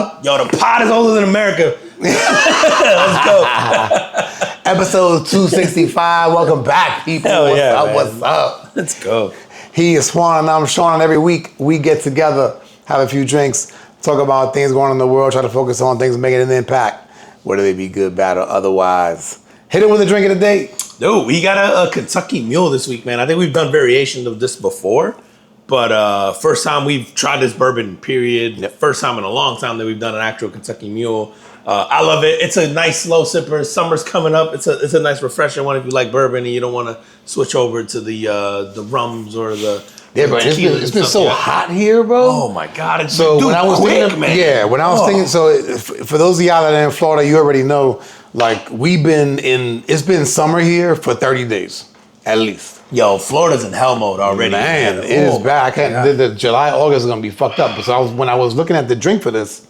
up? Yo, the pod is older than America. Let's go. Episode 265. Welcome back, people. What's up? Let's go. He is Swan and I'm Sean, and every week we get together, have a few drinks, talk about things going on in the world, try to focus on things making an impact, whether they be good, bad, or otherwise. Hit it with a drink of the day. Dude, we got a Kentucky Mule this week, man. I think we've done variations of this before, but first time we've tried this bourbon, period. Yep. First time in a long time that we've done an actual Kentucky Mule. I love it. It's a nice slow sipper. Summer's coming up. It's a nice refreshing one if you like bourbon and you don't want to switch over to the rums or the bro. It's been so hot here, bro. Oh my God! It's so when I was thinking, man. When I was thinking, so for those of y'all that are in Florida, you already know. Like it's been summer here for 30 days, at least. Yo, Florida's in hell mode already. Man, it is bad. The July, August is gonna be fucked up. So when I was looking at the drink for this,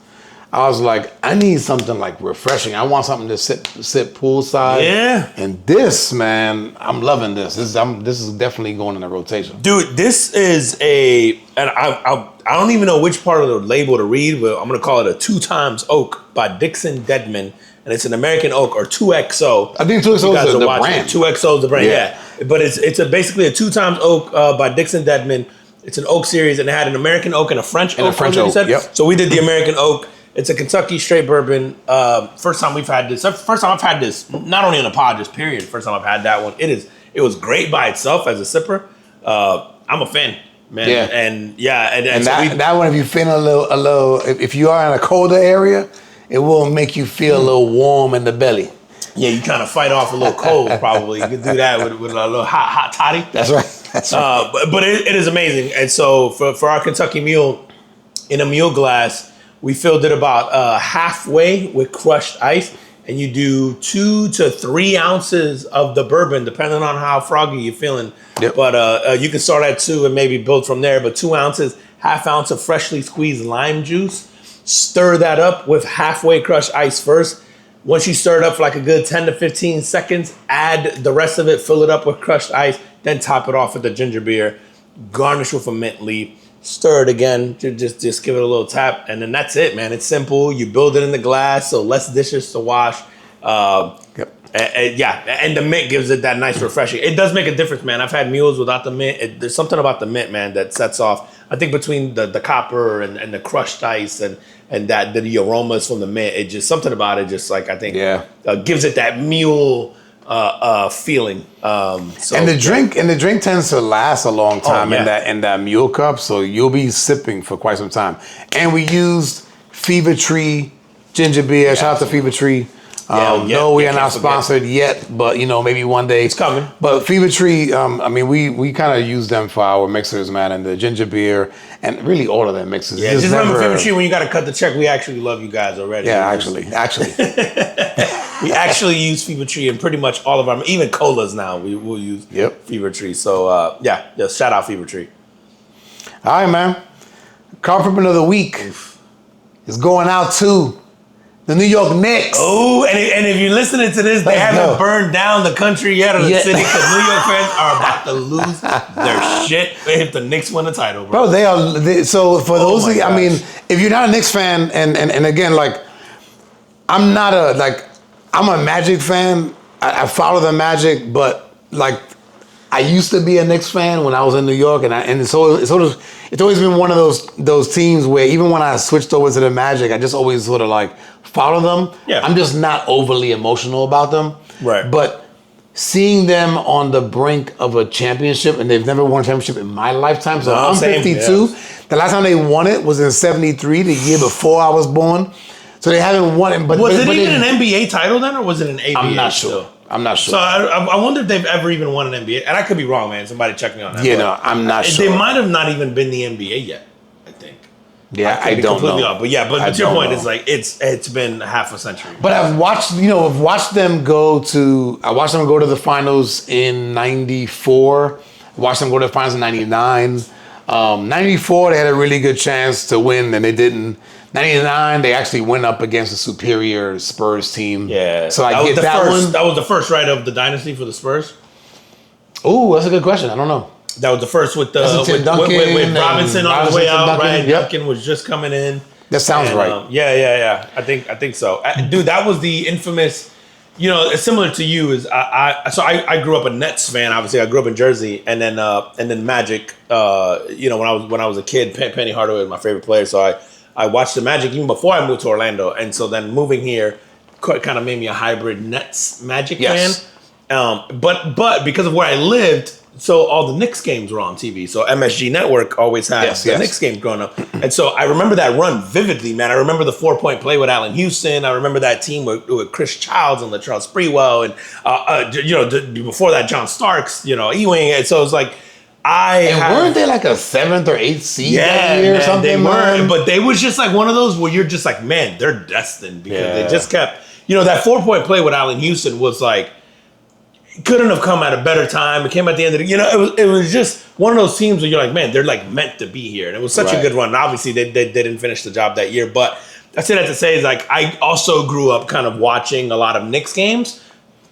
I was like, I need something like refreshing. I want something to sit poolside. Yeah. And this, man, I'm loving this. This is definitely going in the rotation. Dude, this is and I don't even know which part of the label to read, but I'm gonna call it a 2 Times Oak by Dixon Dedman. And it's an American Oak or 2XO. I think 2XO is the brand. 2XO is the brand, yeah. But it's basically a 2 Times Oak by Dixon Dedman. It's an oak series, and it had an American Oak and a French oak. Yep. So we did the American Oak. It's a Kentucky straight bourbon. First time I've had this, not only in a pod, just period. First time I've had that one. It was great by itself as a sipper. I'm a fan, man. Yeah. And that one, if you feel a little, if you are in a colder area, it will make you feel a little warm in the belly. Yeah, you kind of fight off a little cold, probably. You can do that with a little hot toddy. That's right. But it is amazing. And so for our Kentucky Mule, in a mule glass, we filled it about halfway with crushed ice. And you do 2 to 3 ounces of the bourbon, depending on how froggy you're feeling. Yep. But you can start at 2 and maybe build from there. But 2 ounces, half ounce of freshly squeezed lime juice. Stir that up with halfway crushed ice first. Once you stir it up for like a good 10 to 15 seconds, add the rest of it, fill it up with crushed ice, then top it off with the ginger beer, garnish with a mint leaf, stir it again, just give it a little tap, and then that's it, man. It's simple. You build it in the glass, so less dishes to wash. Yep. And the mint gives it that nice refreshing. It does make a difference, man. I've had mules without the mint. There's something about the mint, man, that sets off. I think between the copper and the crushed ice and that the aromas from the mint, it just something about it. Just like I think, gives it that mule feeling. And the drink tends to last a long time in that mule cup, so you'll be sipping for quite some time. And we used Fever Tree ginger beer. Yeah, shout out to Fever Tree. No, we are not sponsored yet, but maybe one day it's coming. But Fever Tree, we kind of use them for our mixers, man, and the ginger beer, and really all of their mixers. Yeah, just remember Fever Tree, when you got to cut the check, we actually love you guys already. Yeah, actually. We actually use Fever Tree in pretty much all of our, even colas now, we'll use Fever Tree. So, shout out Fever Tree. All right, man. Compliment of the week is going out to the New York Knicks. Oh, and if you're listening to this, they haven't burned down the country yet or the city, because New York fans are about to lose their shit if the Knicks win the title, bro. So for those of you, I mean, if you're not a Knicks fan, and again, like, I'm a Magic fan. I follow the Magic, but like, I used to be a Knicks fan when I was in New York, and it's always been one of those teams where even when I switched over to the Magic, I just always sort of like follow them. Yeah. I'm just not overly emotional about them. Right. But seeing them on the brink of a championship, and they've never won a championship in my lifetime. So I'm 52. Yeah. The last time they won it was in '73, the year before I was born. So they haven't won it. But was it even an NBA title then, or was it an ABA? I'm not sure. Still? I'm not sure. So I wonder if they've ever even won an NBA. And I could be wrong, man. Somebody check me on that. Yeah, no, I'm not sure. They might have not even been the NBA yet, I think. Yeah, I don't know. Off. But but your point is like it's been half a century. But I've watched them go to the finals in '94. Watched them go to the finals in '99. '94 they had a really good chance to win, and they didn't. '99 they actually went up against a superior Spurs team. Yeah. So I get that one. That was the first, right, of the dynasty for the Spurs? Oh, that's a good question. I don't know. That was the first with Robinson on his way out, right? Yep. Duncan was just coming in. That sounds right. Yeah. I think so. Dude, that was the infamous. You know, it's similar to you. Is I grew up a Nets fan. Obviously, I grew up in Jersey, and then Magic. You know, when I was a kid, Penny Hardaway was my favorite player. So I watched the Magic even before I moved to Orlando, and so then moving here kind of made me a hybrid Nets Magic fan. But because of where I lived, so all the Knicks games were on TV. So MSG Network always had the Knicks games growing up. And so I remember that run vividly, man. I remember the 4-point play with Allen Houston. I remember that team with Chris Childs and Latrell Sprewell. And, before that, John Starks, Ewing. And so it was like, weren't they like a 7th or 8th seed that year or something? They weren't, but they was just like one of those where you're just like, man, they're destined because they just kept, that 4-point play with Allen Houston was like, couldn't have come at a better time. It came at the end of the, it was just one of those teams where you're like, man, they're like meant to be here. And it was such a good run. And obviously they didn't finish the job that year, but I say that to say is like, I also grew up kind of watching a lot of Knicks games.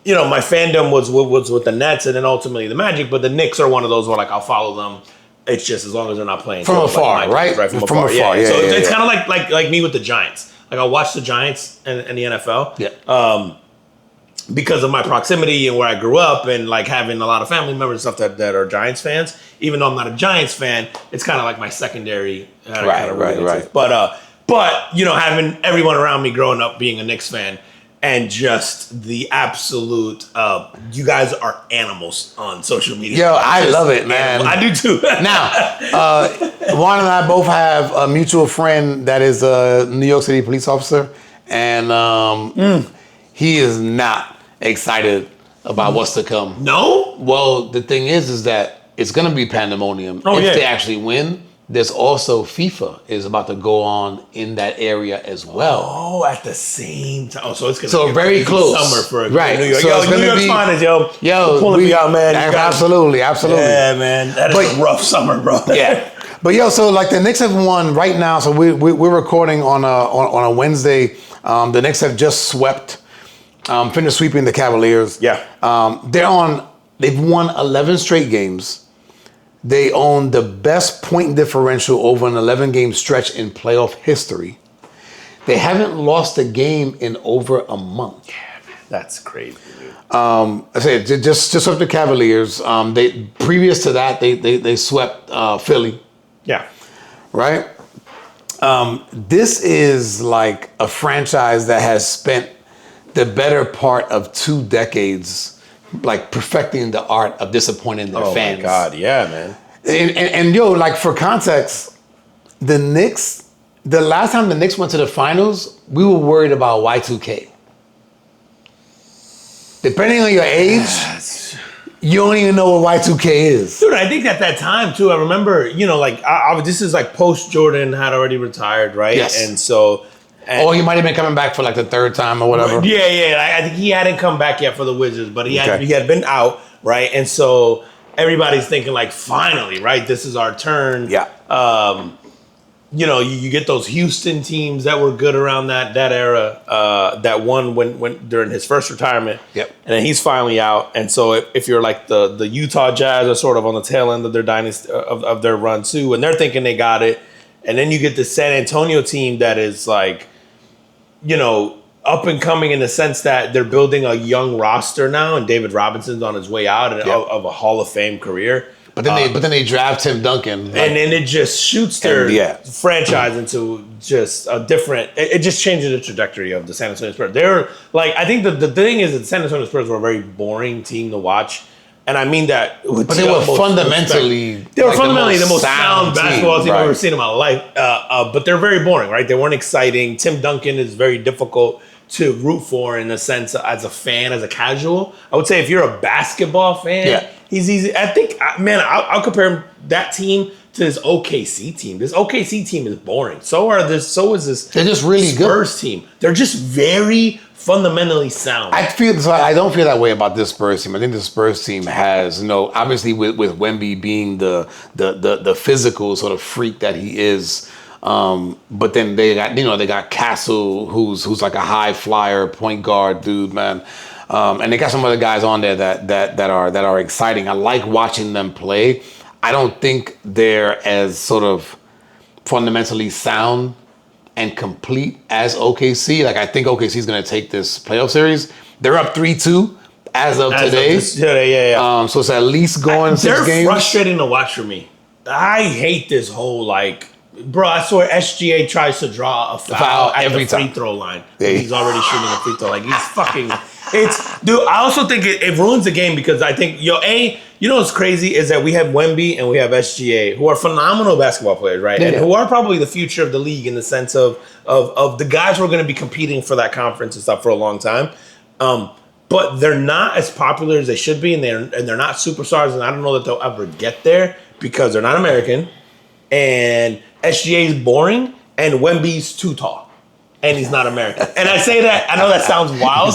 My fandom was with the Nets and then ultimately the Magic, but the Knicks are one of those where like I'll follow them. It's just as long as they're not playing from afar, right? From afar. Yeah. So it's kind of like me with the Giants. Like I'll watch the Giants and the NFL. Yeah. Because of my proximity and where I grew up and like having a lot of family members and stuff that are Giants fans. Even though I'm not a Giants fan, it's kind of like my secondary. Right. But having everyone around me growing up being a Knicks fan. And just the absolute, you guys are animals on social media. Yo, I love it, man. I do too. Now, Juan and I both have a mutual friend that is a New York City police officer, and he is not excited about what's to come. No? Well, the thing is that it's going to be pandemonium if they actually win. There's also FIFA is about to go on in that area as well. Oh, at the same time. Oh, so it's going to be very close summer for New York. So New York's finest, yo. Pulling me out, man. Absolutely. Yeah, man. That is a rough summer, bro. Yeah. But so like the Knicks have won right now. So we're recording on a Wednesday. The Knicks have just swept, finished sweeping the Cavaliers. Yeah. They've won 11 straight games. They own the best point differential over an 11-game stretch in playoff history. They haven't lost a game in over a month. Yeah, man, that's crazy, dude. I say just swept the Cavaliers. Previous to that, they swept Philly. Yeah. Right? This is like a franchise that has spent the better part of 2 decades like perfecting the art of disappointing their fans. Oh my God, yeah, man. And like for context, the Knicks, the last time the Knicks went to the finals, we were worried about Y2K. Depending on your age, you don't even know what Y2K is. Dude, I think at that time too, I remember, this is like post Jordan had already retired, right? Yes. And so... he might have been coming back for like the 3rd time or whatever. Yeah. I think he hadn't come back yet for the Wizards, but he had been out, right? And so everybody's thinking like, finally, right? This is our turn. Yeah. You get those Houston teams that were good around that era that won when during his first retirement. Yep. And then he's finally out. And so if you're like the Utah Jazz are sort of on the tail end of their dynasty of their run too, and they're thinking they got it. And then you get the San Antonio team that is like, up and coming in the sense that they're building a young roster now, and David Robinson's on his way out of a Hall of Fame career. But then they draft Tim Duncan, and then it just shoots their franchise into just a different. It just changes the trajectory of the San Antonio Spurs. They're like, I think the thing is that the San Antonio Spurs were a very boring team to watch. And I mean that. But they were fundamentally the most sound basketball team I've ever seen in my life. But they're very boring, right? They weren't exciting. Tim Duncan is very difficult to root for in a sense as a fan, as a casual. I would say if you're a basketball fan, he's easy. I think, man, I'll compare that team to this OKC team. This OKC team is boring. So is this. They're just really Spurs team. They're just very fundamentally sound. I don't feel that way about this Spurs team. I think the Spurs team has, obviously with Wemby being the physical sort of freak that he is. But then they got Castle, who's like a high flyer point guard dude, man. And they got some other guys on there that are exciting. I like watching them play. I don't think they're as sort of fundamentally sound and complete as OKC. Like, I think OKC is going to take this playoff series. They're up 3-2 as of today. Yeah. So it's at least going 6 games. They're frustrating to watch for me. I hate this whole, like, bro, I swear SGA tries to draw a foul at the free throw line. Yeah. He's already shooting a free throw. Like, he's fucking... Dude, I also think it ruins the game because I think, you know what's crazy is that we have Wemby and we have SGA, who are phenomenal basketball players, right? Yeah. And who are probably the future of the league in the sense of the guys who are going to be competing for that conference and stuff for a long time. But they're not as popular as they should be, and they're not superstars, and I don't know that they'll ever get there because they're not American, and SGA is boring, and Wemby's too tall. And he's not American. And I say that, I know that sounds wild.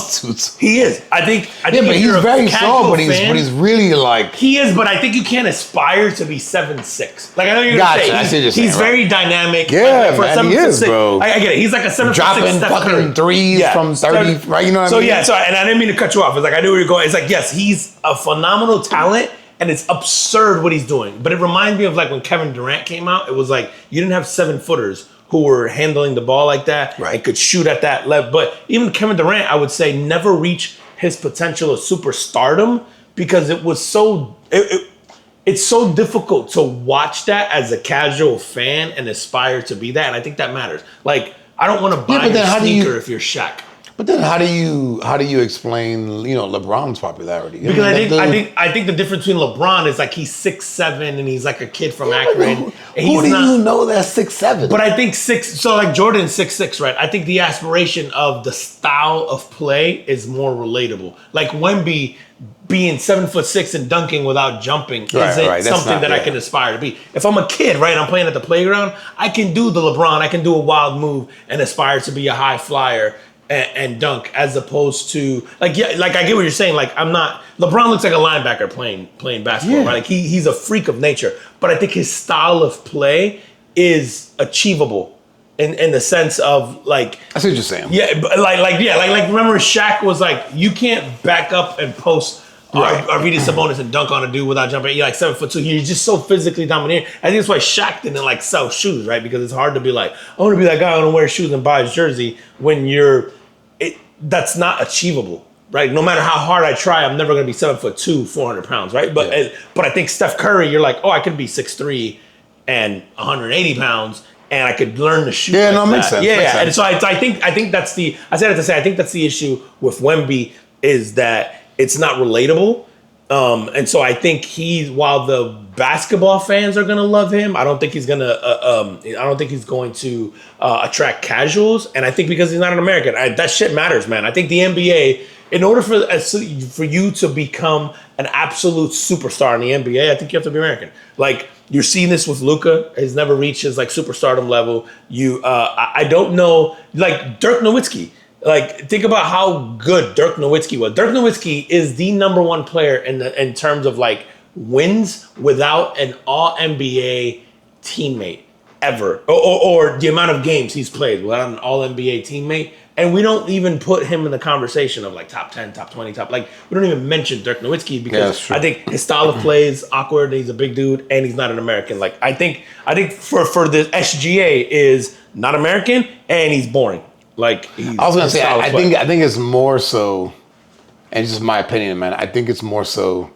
He is. I think but he's very tall, but he's really like... He is, but I think you can't aspire to be 7'6". Like, I know you're going to say, he's very dynamic. Yeah, man, he is, bro. I get it. He's like a 7'6". Dropping fucking threes from 30, right? You know what I mean? So, and I didn't mean to cut you off. It's like, I knew where you're going. It's like, yes, he's a phenomenal talent, and it's absurd what he's doing. But it reminds me of, like, when Kevin Durant came out, it was like, you didn't have 7-footers who were handling the ball like that and could shoot at that level. But even Kevin Durant, I would say, never reached his potential of superstardom because it was so... It's so difficult to watch that as a casual fan and aspire to be that. And I think that matters. Like, I don't want to buy a sneaker if you're Shaq. But then how do you explain, LeBron's popularity? Because I think the difference between LeBron is like he's 6'7" and he's like a kid from Akron. Who do you know that's 6'7"? But I think so like Jordan's 6'6", right? I think the aspiration of the style of play is more relatable. Like Wemby being 7'6" and dunking without jumping isn't something that I can aspire to be. If I'm a kid, right, I'm playing at the playground, I can do the LeBron, I can do a wild move and aspire to be a high flyer and dunk, as opposed to like I get what you're saying. Like LeBron looks like a linebacker playing basketball, right? Like he's a freak of nature, but I think his style of play is achievable in the sense of like I see what you're saying. Yeah, but like remember Shaq was like, you can't back up and post Arvidas Sabonis and dunk on a dude without jumping. You're like 7'2". You're just so physically dominating. I think that's why Shaq didn't like sell shoes, right? Because it's hard to be like, I want to be that guy who wears shoes and buys jersey when that's not achievable, right? No matter how hard I try, I'm never going to be 7'2", 400 pounds, right? But I think Steph Curry, you're like, I could be 6'3" and 180 pounds. And I could learn to shoot. Yeah, no, makes sense. Yeah, and so I think that's the. I said it to say I think that's the issue with Wemby is that it's not relatable, and so I think while the basketball fans are gonna love him, I don't think he's gonna. I don't think he's going to attract casuals, and I think because he's not an American, that shit matters, man. I think the NBA, in order for you to become an absolute superstar in the NBA, I think you have to be American. Like. You're seeing this with Luka. He's never reached his like superstardom level. I don't know, like Dirk Nowitzki. Like think about how good Dirk Nowitzki was. Dirk Nowitzki is the number one player in terms of like wins without an All NBA teammate ever, or the amount of games he's played without an All NBA teammate. And we don't even put him in the conversation of like top 10, top 20, we don't even mention Dirk Nowitzki because I think his style of play is awkward. He's a big dude and he's not an American. Like I think for the SGA is not American and he's boring. Like I was gonna say, I think it's more so, and it's just my opinion, man. I think it's more so,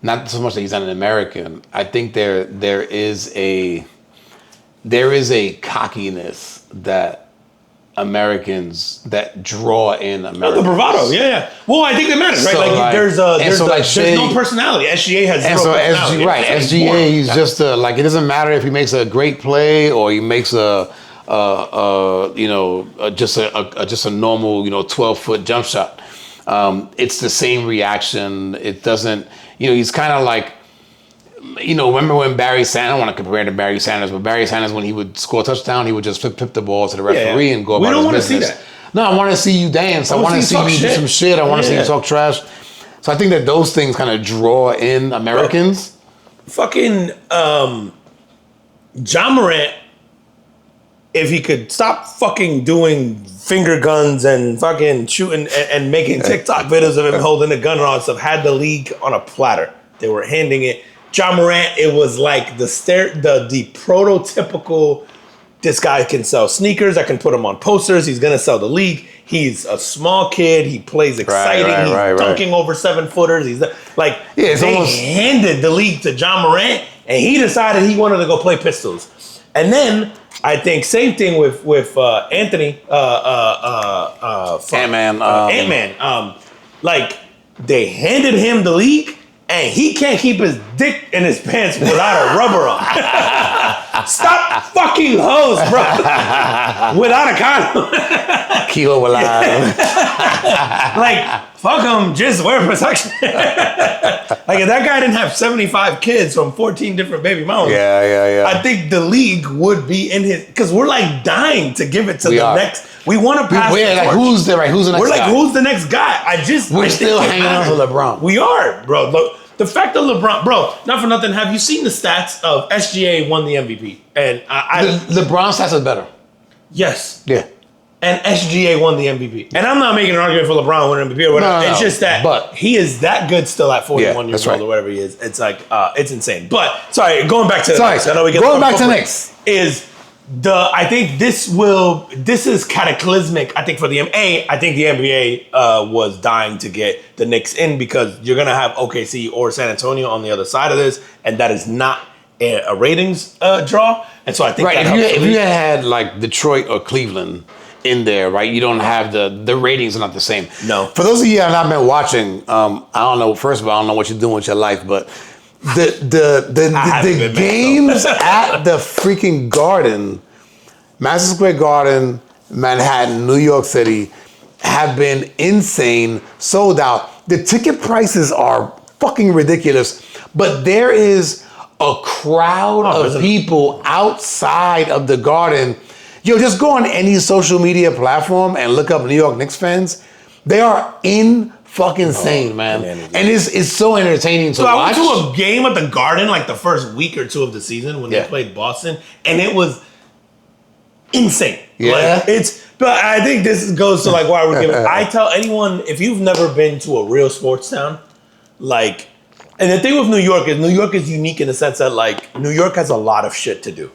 not so much that he's not an American. I think there is a cockiness that Americans that draw in Americans. The bravado, yeah. Well, I think it matters, right? So there's no personality. SGA has zero personality. SGA, he's just it doesn't matter if he makes a great play or he makes just a normal 12-foot jump shot. It's the same reaction. It doesn't. He's kind of like. Remember when Barry Sanders, I don't want to compare him to Barry Sanders, but Barry Sanders, when he would score a touchdown, he would just flip the ball to the referee and go about his business. We don't want to see that. No, I want to see you dance. I want to see you do some shit. I want to see you talk trash. So I think that those things kind of draw in Americans. Fucking John Morant, if he could stop fucking doing finger guns and fucking shooting and making TikTok videos of him holding a gun and stuff, had the league on a platter. They were handing it. John Morant, it was like the prototypical this guy can sell sneakers. I can put him on posters. He's going to sell the league. He's a small kid. He plays exciting. He's dunking over 7-footers. He's like, they handed the league to John Morant, and he decided he wanted to go play Pistols. And then I think same thing with Anthony Ant-Man. Like they handed him the league, and he can't keep his dick in his pants without a rubber on. Stop fucking hoes, bro. Without a condom. Kilo alive. Like, fuck him, just wear protection. Like, if that guy didn't have 75 kids from 14 different baby mamas, I think the league would be in his, because we're like dying to give it to next. We want to pass the torch. Like, who's the next guy? We're like, who's the next guy? We're still hanging on to LeBron. We are, bro. Look, the fact that LeBron, bro, not for nothing, have you seen the stats of SGA won the MVP? And LeBron stats are better. Yes. Yeah. And SGA won the MVP. And I'm not making an argument for LeBron winning MVP or whatever. No, it's just that he is that good still at 41 years old or whatever he is. It's like, it's insane. But, going back to the Knicks. I know we get going back to the Knicks. I think this is cataclysmic, I think, for the NBA. I think the NBA was dying to get the Knicks in because you're going to have OKC or San Antonio on the other side of this, and that is not a ratings draw. And so I think if you had like Detroit or Cleveland in there, right, you don't have the ratings are not the same. No. For those of you that have not been watching, I don't know, first of all, I don't know what you're doing with your life, but the games at the freaking Garden, Madison Square Garden, Manhattan, New York City, have been insane, sold out. The ticket prices are fucking ridiculous, but there is a crowd of people outside of the Garden. Yo, just go on any social media platform and look up New York Knicks fans. They are fucking insane, man. And it's so entertaining to watch. I went to a game at the Garden like the first week or two of the season when they played Boston, and it was insane. Yeah. But I think this goes to like why we're giving. I tell anyone, if you've never been to a real sports town, like, and the thing with New York is unique in the sense that like New York has a lot of shit to do.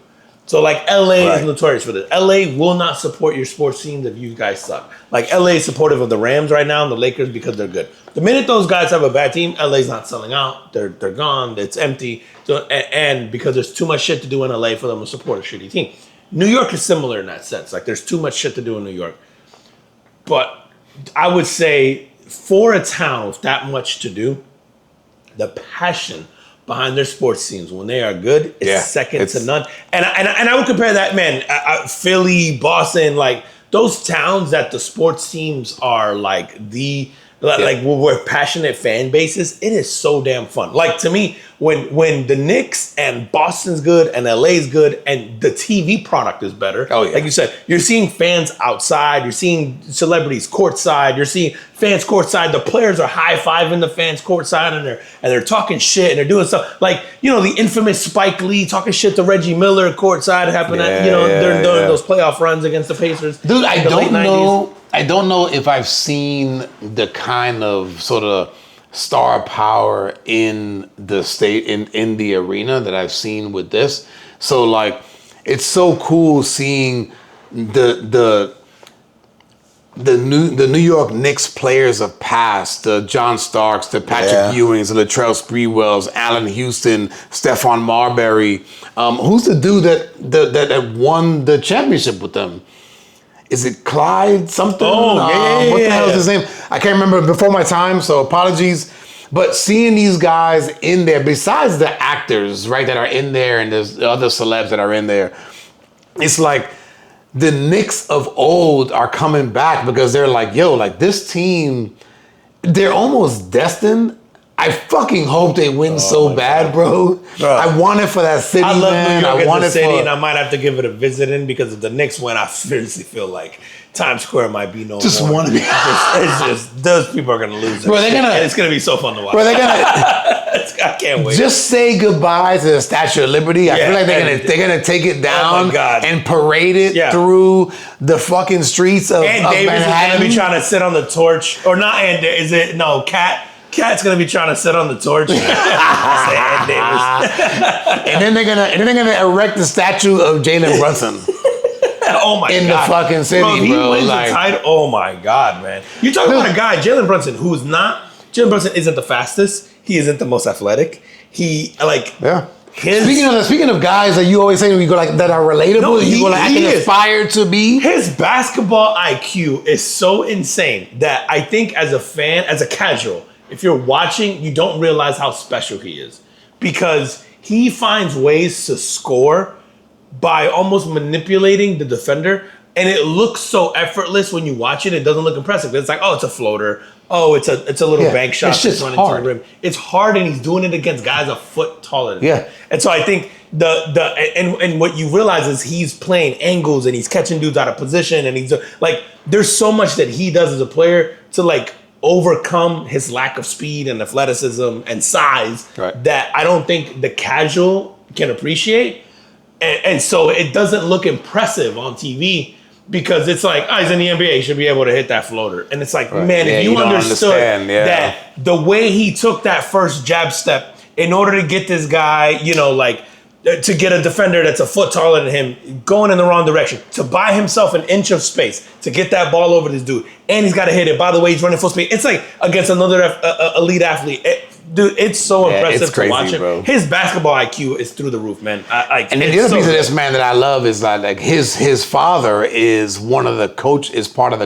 So like LA is notorious for this. LA will not support your sports teams if you guys suck. Like LA is supportive of the Rams right now and the Lakers because they're good. The minute those guys have a bad team, LA's not selling out. They're gone. It's empty. So and because there's too much shit to do in LA for them to support a shitty team. New York is similar in that sense. Like there's too much shit to do in New York. But I would say for a town with that much to do, the passion behind their sports teams when they are good is second to none. And I would compare that, man, Philly, Boston, like those towns that the sports teams are like where passionate fan bases, it is so damn fun. Like to me, when the Knicks and Boston's good and LA's good and the TV product is better. Oh yeah. Like you said, you're seeing fans outside, you're seeing celebrities courtside, you're seeing fans courtside. The players are high-fiving the fans courtside and they're talking shit and they're doing stuff. Like, the infamous Spike Lee talking shit to Reggie Miller courtside happened during those playoff runs against the Pacers. Dude, I don't know if I've seen the kind of sort of star power in the state in the arena that I've seen with this. So like it's so cool seeing the New York Knicks players of past, the John Starks, the Patrick Ewings, the Latrell Sprewells, Allen Houston, Stephon Marbury. Who's the dude that won the championship with them? Is it Clyde something? What the hell is his name? I can't remember before my time, so apologies. But seeing these guys in there, besides the actors, right, that are in there and there's other celebs that are in there, it's like the Knicks of old are coming back because they're like, yo, like this team, they're almost destined. I fucking hope they win so bad, bro. I want it for that city, I love man. New York I want as a it city, for, and I might have to give it a visit in because if the Knicks win, I seriously feel like Times Square might be no just more. Want to be. It's just those people are gonna lose. Bro, it's gonna be so fun to watch. Bro, they're gonna. I can't wait. Just say goodbye to the Statue of Liberty. I feel like they're gonna take it down and parade it through the fucking streets of Davis Manhattan. is gonna be trying to sit on the torch, or not? And is it no Cat? Cat's gonna be trying to sit on the torch. and then they're gonna erect the statue of Jalen Brunson. Oh my in god. the fucking city, bro. If he bro. wins Like, the title. Oh my god, man. You're talking about a guy, Jalen Brunson, who's not. Jalen Brunson isn't the fastest. He isn't the most athletic. He like yeah. his Speaking of guys that you always say when you go like that are relatable, No, you go like I can aspire to be. his basketball IQ is so insane that I think as a fan, as a casual, if you're watching, you don't realize how special he is because he finds ways to score by almost manipulating the defender. And it looks so effortless when you watch it. It doesn't look impressive. It's like, oh, it's a floater. Oh, it's a little bank shot it's just that's running hard. to the rim. It's hard, and he's doing it against guys a foot taller than him. Yeah. And so I think and what you realize is he's playing angles and he's catching dudes out of position, and he's like, there's so much that he does as a player to like overcome his lack of speed and athleticism and size that I don't think the casual can appreciate. And so it doesn't look impressive on TV because it's like, oh, he's in the NBA, he should be able to hit that floater. And it's like, man, if you understood that the way he took that first jab step in order to get this guy, you know, like to get a defender that's a foot taller than him, going in the wrong direction, to buy himself an inch of space, to get that ball over this dude, and he's got to hit it. By the way, he's running full speed. It's like against another elite athlete. Dude, it's so impressive it's crazy, to watch him. bro. His basketball IQ is through the roof, man. And then the other piece of this, man, that I love is like his father is part of the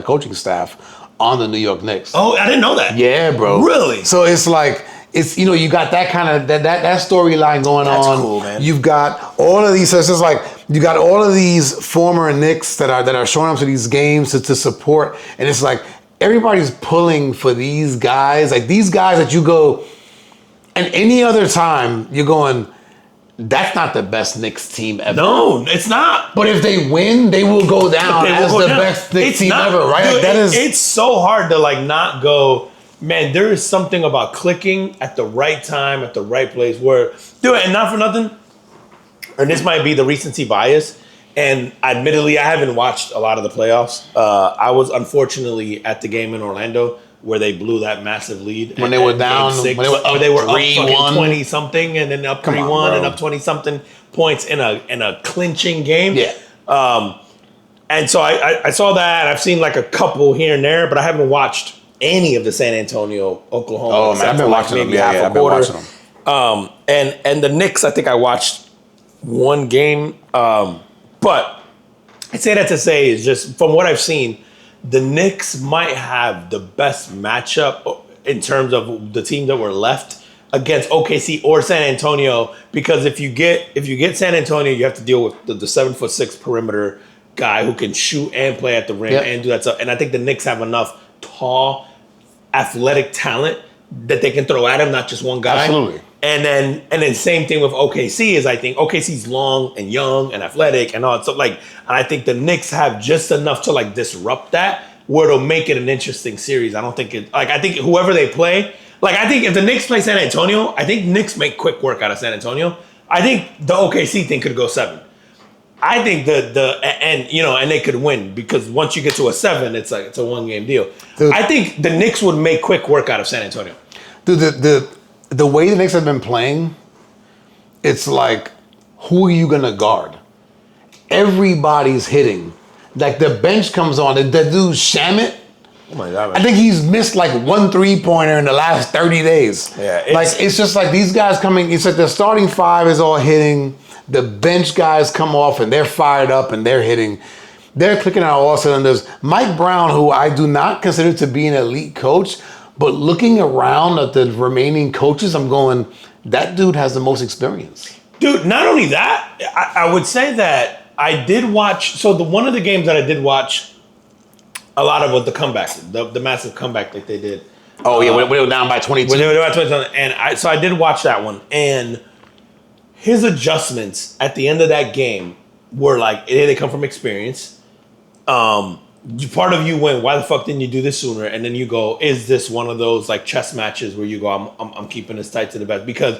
coaching staff on the New York Knicks. Oh, I didn't know that. Yeah, bro. Really? So it's like you got that kind of that storyline going on. That's cool, man. You've got all of these. So it's just like you got all of these former Knicks that are showing up to these games to support, and it's like everybody's pulling for these guys. Like these guys that you go. And any other time, you're going, that's not the best Knicks team ever. No, it's not. But if they win, they will go down as the best Knicks team ever, right? Dude, like that is. It's so hard to like not go, man, there is something about clicking at the right time, at the right place where, dude, and not for nothing, and this might be the recency bias, and admittedly, I haven't watched a lot of the playoffs. I was unfortunately at the game in Orlando where they blew that massive lead when they were down, when they were up 20 something, and then up 3-1 and up 20 something points in a clinching game. Yeah. And so I saw that. I've seen like a couple here and there, but I haven't watched any of the San Antonio, Oklahoma. Oh man, I've been watching them. Yeah, I've been watching them. And the Knicks, I think I watched one game. But I say that to say is just from what I've seen, the Knicks might have the best matchup in terms of the team that were left against OKC or San Antonio, because if you get San Antonio, you have to deal with the 7'6" perimeter guy who can shoot and play at the rim and do that stuff. And I think the Knicks have enough tall, athletic talent that they can throw at him, not just one guy. Absolutely. And then same thing with OKC is I think OKC's long and young and athletic and all. So like, and I think the Knicks have just enough to like disrupt that where it'll make it an interesting series. I don't think I think whoever they play, like I think if the Knicks play San Antonio, I think Knicks make quick work out of San Antonio. I think the OKC thing could go 7. I think and they could win because once you get to a 7, it's a 1-game deal. Dude, I think the Knicks would make quick work out of San Antonio. Dude, the way the Knicks have been playing, it's like, who are you gonna guard? Everybody's hitting. Like the bench comes on, the dude Shamit. Oh my God, man. I think he's missed like 1 3-pointer in the last 30 days. Yeah, it's just like these guys coming. It's like the starting 5 is all hitting. The bench guys come off and they're fired up and they're hitting. They're clicking on all cylinders. Mike Brown, who I do not consider to be an elite coach, but looking around at the remaining coaches, I'm going, that dude has the most experience. Dude, not only that, I would say that I did watch. So one of the games that I did watch a lot of was the comeback, the massive comeback that they did. Oh yeah, when they were down by 22. When they were down by 22, and I did watch that one, and his adjustments at the end of that game were like, they come from experience. Part of you went, why the fuck didn't you do this sooner? And then you go, is this one of those like chess matches where you go, I'm keeping this tight to the best? Because,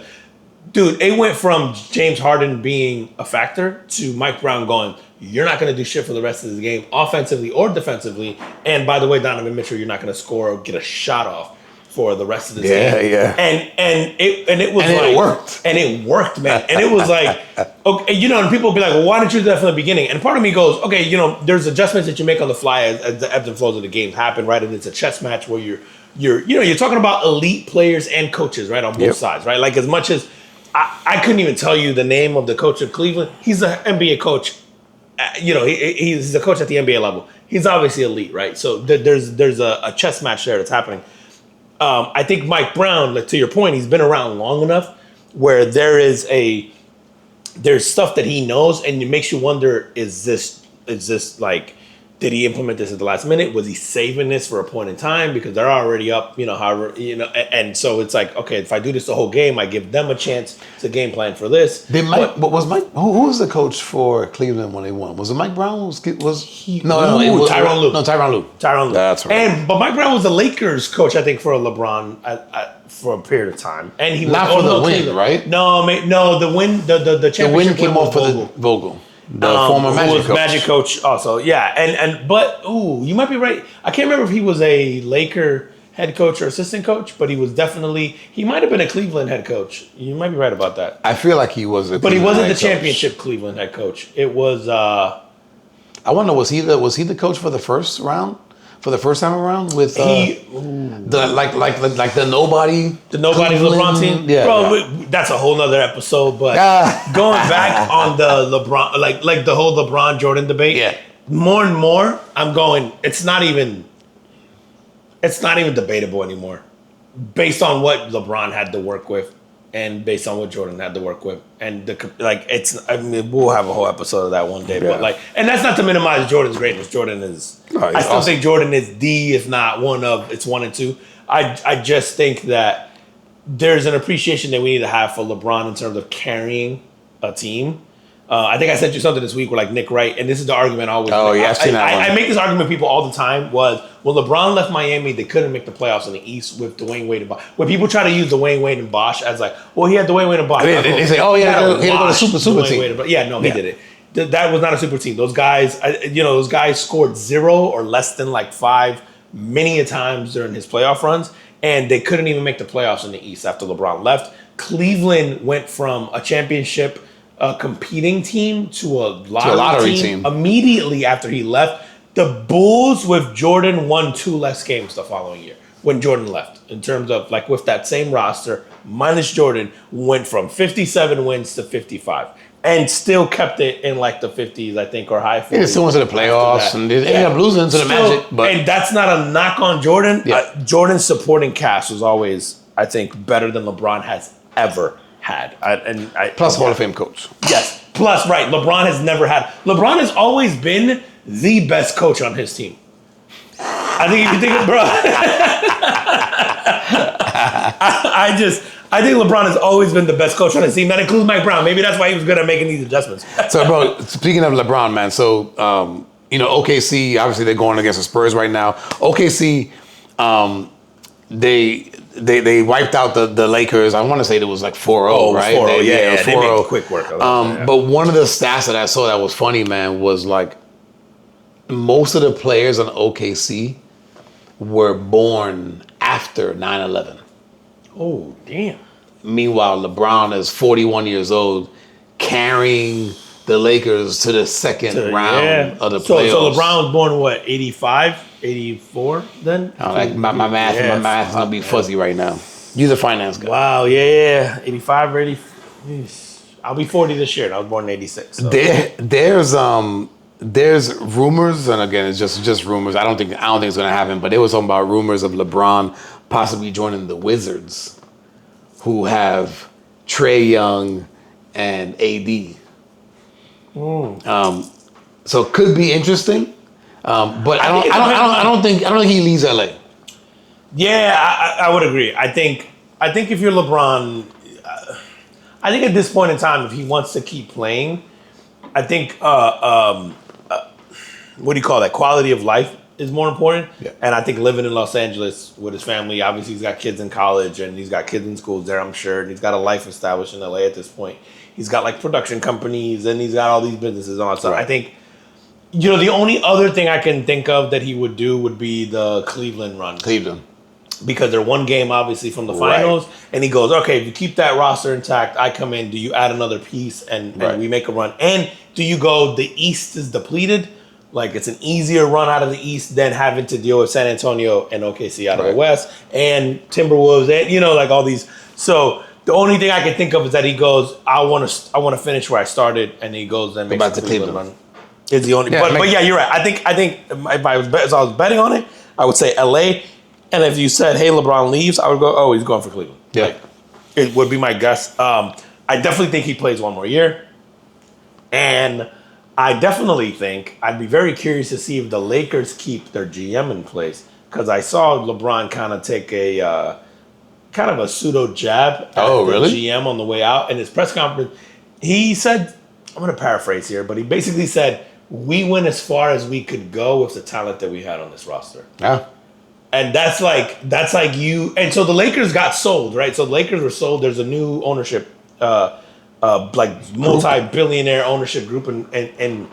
dude, it went from James Harden being a factor to Mike Brown going, you're not going to do shit for the rest of the game, offensively or defensively. And by the way, Donovan Mitchell, you're not going to score or get a shot off for the rest of the Yeah, team. yeah. And it was And like it worked. And it worked, man. And it was like, okay, you know, and people will be like, well, why didn't you do that from the beginning? And part of me goes, okay, you know, there's adjustments that you make on the fly as the ebbs and flows of the game happen, right? And it's a chess match where you're talking about elite players and coaches, right, on both sides, right? Like as much as I couldn't even tell you the name of the coach of Cleveland. He's an NBA coach. You know, he's a coach at the NBA level. He's obviously elite, right? So there's a chess match there that's happening. I think Mike Brown, like, to your point, he's been around long enough where there's stuff that he knows, and it makes you wonder: is this like, did he implement this at the last minute? Was he saving this for a point in time because they're already up? You know, however, you know, and so it's like, okay, if I do this the whole game, I give them a chance to game plan for this. But was Mike? Who was the coach for Cleveland when they won? Was it Mike Brown? No, it was Tyronn Lue. No, Tyronn Lue. Tyronn Lue. That's right. But Mike Brown was the Lakers coach, I think, for LeBron for a period of time, and he was Not for the win, Cleveland. right? No, the win, the championship. The win came was off for the Vogel, the former Magic coach also. Yeah, but you might be right. I can't remember if he was a Laker head coach or assistant coach, but he might have been a Cleveland head coach. You might be right about that. I feel like he was But he wasn't the championship Cleveland head coach. It was I wonder, was he the coach for the first round? For the first time around with the nobody LeBron team, yeah, bro. That's a whole nother episode. But going back on the LeBron, like the whole LeBron Jordan debate, more and more, I'm going. It's not even debatable anymore, based on what LeBron had to work with, and based on what Jordan had to work with, and we'll have a whole episode of that one day. Yeah. But and that's not to minimize Jordan's greatness. Jordan is. I still think Jordan is if not it's one and two. I just think that there's an appreciation that we need to have for LeBron in terms of carrying a team. I think I sent you something this week where like Nick Wright, and this is the argument I always make. Yeah, I've seen that one. I make this argument with people all the time was when LeBron left Miami, they couldn't make the playoffs in the East with Dwayne Wade and Bosh. When people try to use Dwayne Wade and Bosh as like, well, he had Dwayne Wade and Bosh. They say, he had to go to super team. He did it. That was not a super team. Those guys, those guys scored 0 or less than like 5 many a times during his playoff runs, and they couldn't even make the playoffs in the East after LeBron left. Cleveland went from a championship competing team to a lottery team immediately after he left. The Bulls with Jordan won 2 less games the following year when Jordan left. In terms of like with that same roster, minus Jordan, went from 57 wins to 55. And still kept it in like the 50s, I think, or high 40s. They still went to the playoffs and they ended up losing to the Magic. But and that's not a knock on Jordan. Yeah. Jordan's supporting cast was always, I think, better than LeBron has ever had. Plus Hall of Fame coach. Yes. Plus, right. LeBron has always been the best coach on his team. I think if you think, bro. I think LeBron has always been the best coach on his team. That includes Mike Brown. Maybe that's why he was good at making these adjustments. So, bro, speaking of LeBron, man, so, OKC, obviously they're going against the Spurs right now. OKC, they wiped out the Lakers. I want to say it was like 4-0, right? 4-0, yeah. 4-0. They made quick work of that. But one of the stats that I saw that was funny, man, was like most of the players on OKC were born after 9/11. Oh, damn. Meanwhile, LeBron is 41 years old, carrying the Lakers to the second round of the playoffs. So LeBron was born, what, 85, 84 then? My math is going to be fuzzy right now. You're the finance guy. Wow, yeah. 85 or 80. I'll be 40 this year, and I was born in 86. So. There's rumors, and again, it's just rumors. I don't think it's going to happen, but there was talking about rumors of LeBron possibly joining the Wizards, who have Trae Young and AD. So it could be interesting, but I don't think he leaves LA. Yeah, I would agree. I think if you're LeBron, I think at this point in time, if he wants to keep playing, I think what do you call that? Quality of life is more important. Yeah. And I think living in Los Angeles with his family, obviously he's got kids in college and he's got kids in schools there, I'm sure. And he's got a life established in LA at this point. He's got like production companies and he's got all these businesses and all that stuff. Right. I think, the only other thing I can think of that he would do would be the Cleveland run. because they're one game obviously from the finals, and he goes, okay, if you keep that roster intact, I come in, do you add another piece and we make a run? And do you go, the East is depleted, like it's an easier run out of the East than having to deal with San Antonio and OKC out of the West and Timberwolves and like all these. So the only thing I can think of is that he goes, I want to finish where I started, and he goes and makes a Cleveland run. Is the only, but yeah, you're right. I think if I was betting on it, I would say LA. And if you said, hey, LeBron leaves, I would go, oh, he's going for Cleveland. Yeah. Like, it would be my guess. I definitely think he plays one more year. And I definitely think, I'd be very curious to see if the Lakers keep their GM in place. Because I saw LeBron kind of take a kind of a pseudo jab at the GM on the way out. In his press conference, he said, I'm going to paraphrase here, but he basically said, we went as far as we could go with the talent that we had on this roster. Yeah. And that's like you. And so the Lakers got sold, right? So the Lakers were sold. There's a new ownership, like multi-billionaire ownership group in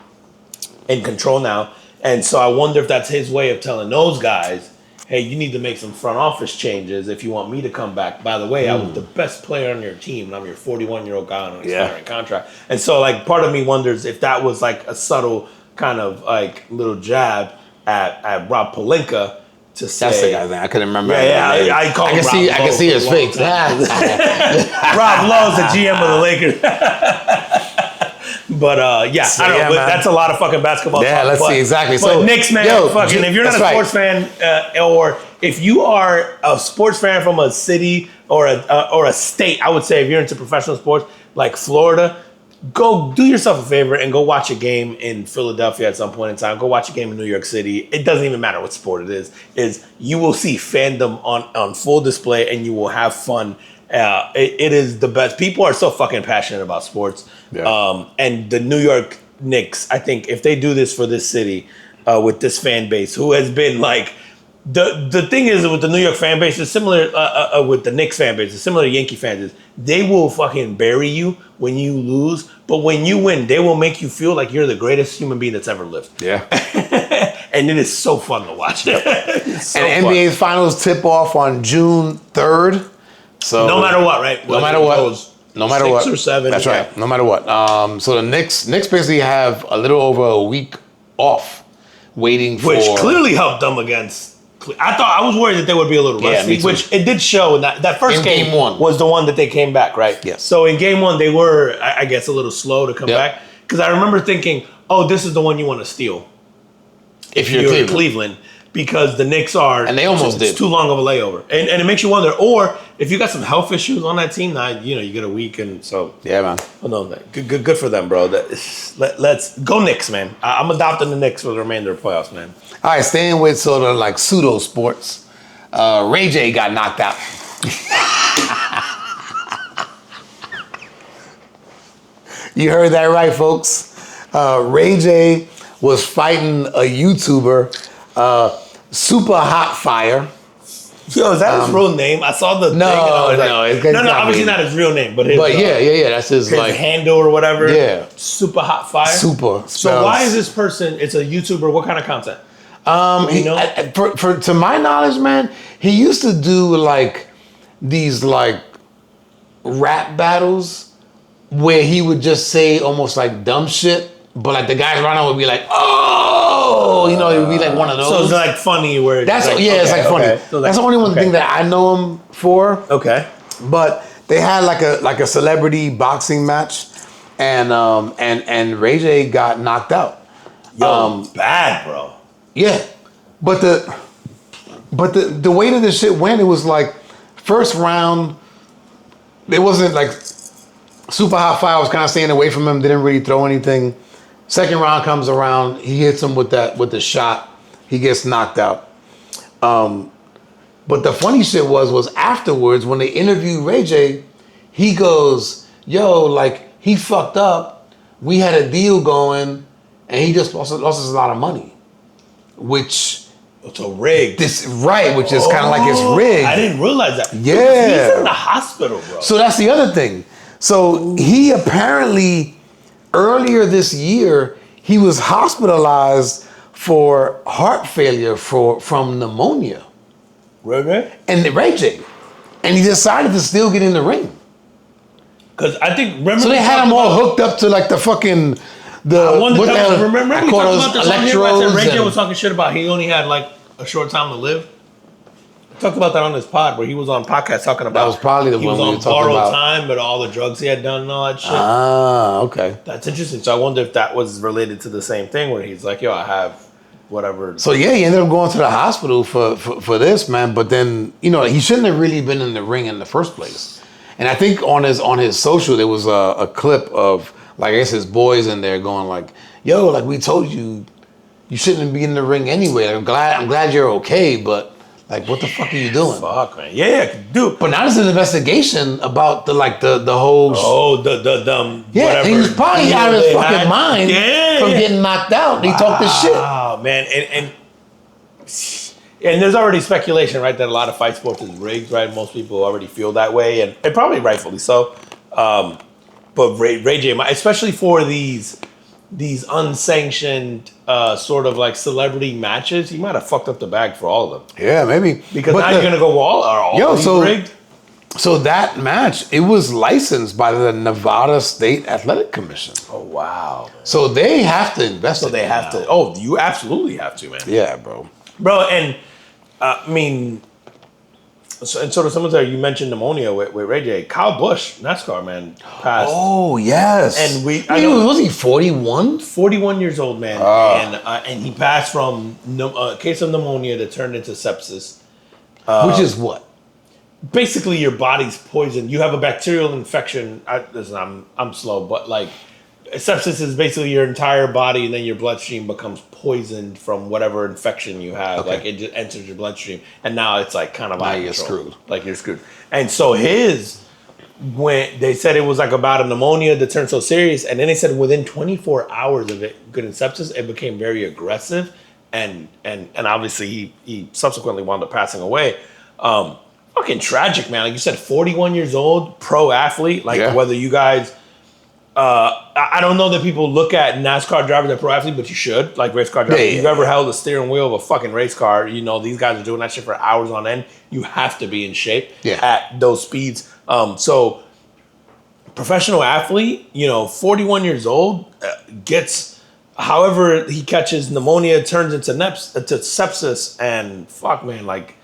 control now. And so I wonder if that's his way of telling those guys, hey, you need to make some front office changes if you want me to come back. By the way, I was the best player on your team, and I'm your 41-year-old guy on an expiring contract. And so, like, part of me wonders if that was like a subtle kind of like little jab at Rob Pelinka to say. That's the guy's name. I couldn't remember. Yeah, I call him Rob Lowe. I can see his face. Rob Lowe's the GM of the Lakers. But I don't know. But that's a lot of fucking basketball. Yeah, let's see exactly. But So Knicks, man, if you're not a sports fan, or if you are a sports fan from a city or a state, I would say if you're into professional sports like Florida, go do yourself a favor and go watch a game in Philadelphia at some point in time. Go watch a game in New York City. It doesn't even matter what sport it is you will see fandom on full display, and you will have fun. It is the best. People are so fucking passionate about sports. Yeah. And the New York Knicks, I think if they do this for this city with this fan base, who has been like, the thing is with the New York fan base, it's similar with the Knicks fan base, it's similar to Yankee fans, is they will fucking bury you when you lose, but when you win, they will make you feel like you're the greatest human being that's ever lived. Yeah. And it is so fun to watch. So and NBA Finals tip off on June 3rd. So no matter what, right? No matter what. No matter what. 6 or 7. That's right. No matter what. So the Knicks basically have a little over a week off waiting for... Which clearly helped them against... I was worried that they would be a little rusty, which it did show in that first game one was the one that they came back, right? Yes. So in game one, they were, I guess, a little slow to come back. Because I remember thinking, oh, this is the one you want to steal. If you're Cleveland. Because the Knicks are... And they almost did. It's too long of a layover. And it makes you wonder, or if you got some health issues on that team, now, you get a week, and so... Yeah, man. Oh, no, good for them, bro. Let's go Knicks, man. I'm adopting the Knicks for the remainder of the playoffs, man. All right, staying with sort of like pseudo sports. Ray J got knocked out. You heard that right, folks. Ray J was fighting a YouTuber, Super Hot Fire. Yo, is that his real name? I saw the thing. And I was no, obviously not his real name, but yeah, that's his like handle or whatever. Yeah, Super Hot Fire. Super. So why is this person? It's a YouTuber. What kind of content? To my knowledge, man, he used to do like these like rap battles where he would just say almost like dumb shit, but like the guys around him would be like, oh, it would be like one of those. So it's like funny where that's like, it's like funny. Okay. So that's the only one thing that I know him for. Okay. But they had like a celebrity boxing match, and Ray J got knocked out. Yo, bad, bro. Yeah, but the way that this shit went, it was like first round, it wasn't like Super Hot Fire was kind of staying away from him, didn't really throw anything. Second round comes around, he hits him with the shot, he gets knocked out. But the funny shit was afterwards when they interviewed Ray J, he goes, "Yo, like he fucked up. We had a deal going, and he just lost us a lot of money." Which it's a rig. Which is kind of like it's rigged. I didn't realize that. Yeah. He's in the hospital, bro. So that's the other thing. So he apparently, earlier this year, he was hospitalized for heart failure from pneumonia. And Ray J. And he decided to still get in the ring. Because I think, remember... So they had him all hooked up to like the fucking... remember we talked about this on here where I said Ray J and- was talking shit about he only had like a short time to live? I talked about that on this pod where he was on podcast talking about... That was probably the he one was we on were talking borrowed about. time, but all the drugs he had done and all that shit. Ah, okay. That's interesting. So I wonder if that was related to the same thing where he's like, yo, I have whatever. So yeah, he ended up going to the hospital for this, man. But then, you know, he shouldn't have really been in the ring in the first place. And I think on his social, there was a clip of, like, I guess his boys in there going like, yo, like, we told you, you shouldn't be in the ring anyway. Like, I'm glad you're okay, but like, what the fuck are you doing? Fuck, man. Yeah, dude. But now there's an investigation about the whole... yeah, whatever. He was probably out of his fucking mind from getting knocked out. He talked this shit. Oh, man. And there's already speculation, right, that a lot of fight sports is rigged, right? Most people already feel that way, and probably rightfully so. But Ray J, especially for these unsanctioned sort of like celebrity matches, he might have fucked up the bag for all of them. Yeah, maybe. Because now you're going to go all these rigged? So that match, it was licensed by the Nevada State Athletic Commission. Oh, wow. So they have to investigate. So they have to. Oh, you absolutely have to, man. Yeah, bro. Bro, and I mean, and sort of similar to you mentioned pneumonia with Ray J. Kyle Busch, NASCAR man, passed. Oh yes, and was he 41? 41 years old, man, and he passed from a case of pneumonia that turned into sepsis, which is what? Basically, your body's poisoned. You have a bacterial infection. Listen, I'm slow, but like sepsis is basically your entire body, and then your bloodstream becomes poisoned from whatever infection you have. Okay. Like it just enters your bloodstream, and now it's like kind of out of control. Screwed. Like you're screwed. And so when they said it was like about a pneumonia that turned so serious, and then they said within 24 hours of it getting sepsis, it became very aggressive, and obviously he subsequently wound up passing away. Fucking tragic, man. Like you said, 41 years old, pro athlete. Like whether you guys. I don't know that people look at NASCAR drivers as pro athletes, but you should. Like race car drivers. If you've ever held the steering wheel of a fucking race car, you know these guys are doing that shit for hours on end. You have to be in shape at those speeds. So professional athlete, 41 years old, gets however he catches pneumonia, turns into sepsis, and fuck, man, like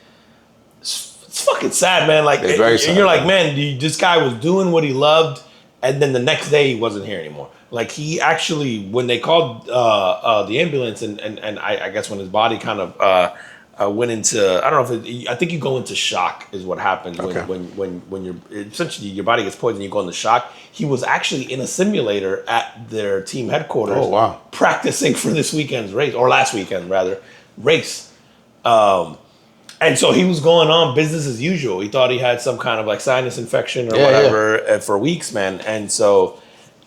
it's fucking sad, man. Like it's very sad, and you're like, man, this guy was doing what he loved. And then the next day he wasn't here anymore. Like he actually, when they called the ambulance, and I guess when his body kind of went into, I don't know if I think you go into shock is what happens when you're essentially your body gets poisoned, you go into shock. He was actually in a simulator at their team headquarters. Oh wow! Practicing for this weekend's race, or last weekend rather, race. And so he was going on business as usual. He thought he had some kind of like sinus infection or whatever for weeks, man. And so,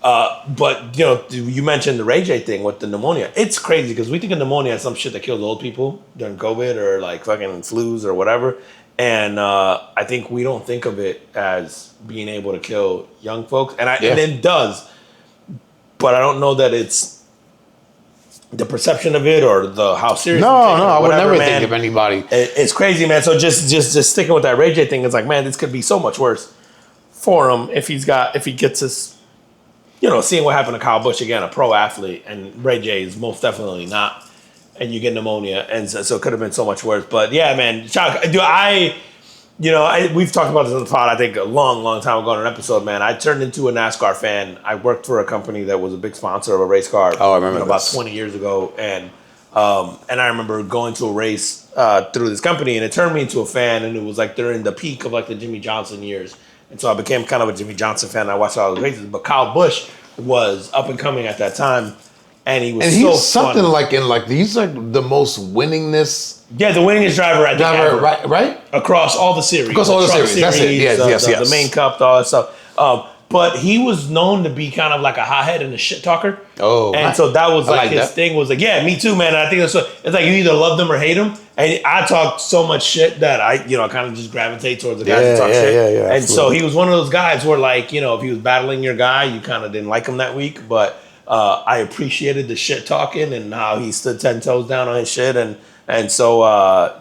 but you mentioned the Ray J thing with the pneumonia. It's crazy because we think of pneumonia as some shit that kills old people during COVID or like fucking flus or whatever. And I think we don't think of it as being able to kill young folks. And it does. But I don't know that it's the perception of it or the how serious. No, I would never think of anybody. It's crazy, man. So just sticking with that Ray J thing, it's like, man, this could be so much worse for him if he gets this, seeing what happened to Kyle Busch again, a pro athlete, and Ray J is most definitely not, and you get pneumonia, and so it could have been so much worse. But yeah, man, we've talked about this on the pod, I think a long time ago in an episode, man. I turned into a NASCAR fan. I worked for a company that was a big sponsor of a race car. Oh, I remember about 20 years ago. And I remember going to a race through this company, and it turned me into a fan, and it was like during the peak of like the Jimmy Johnson years. And so I became kind of a Jimmy Johnson fan. I watched all the races. But Kyle Busch was up and coming at that time. And he's something like he's like the most winningest. Yeah, the winningest driver at the right across all the series. Across all the series. That's it. Yes. The main cup, all that stuff. But he was known to be kind of like a hothead and a shit talker. Oh, and so that was like his thing. Was like, yeah, me too, man. And I think it's like you either love them or hate them. And I talk so much shit that I kind of just gravitate towards the guys who talk shit. Yeah, and so he was one of those guys where like if he was battling your guy, you kind of didn't like him that week, but. I appreciated the shit talking and how he stood 10 toes down on his shit, and And so,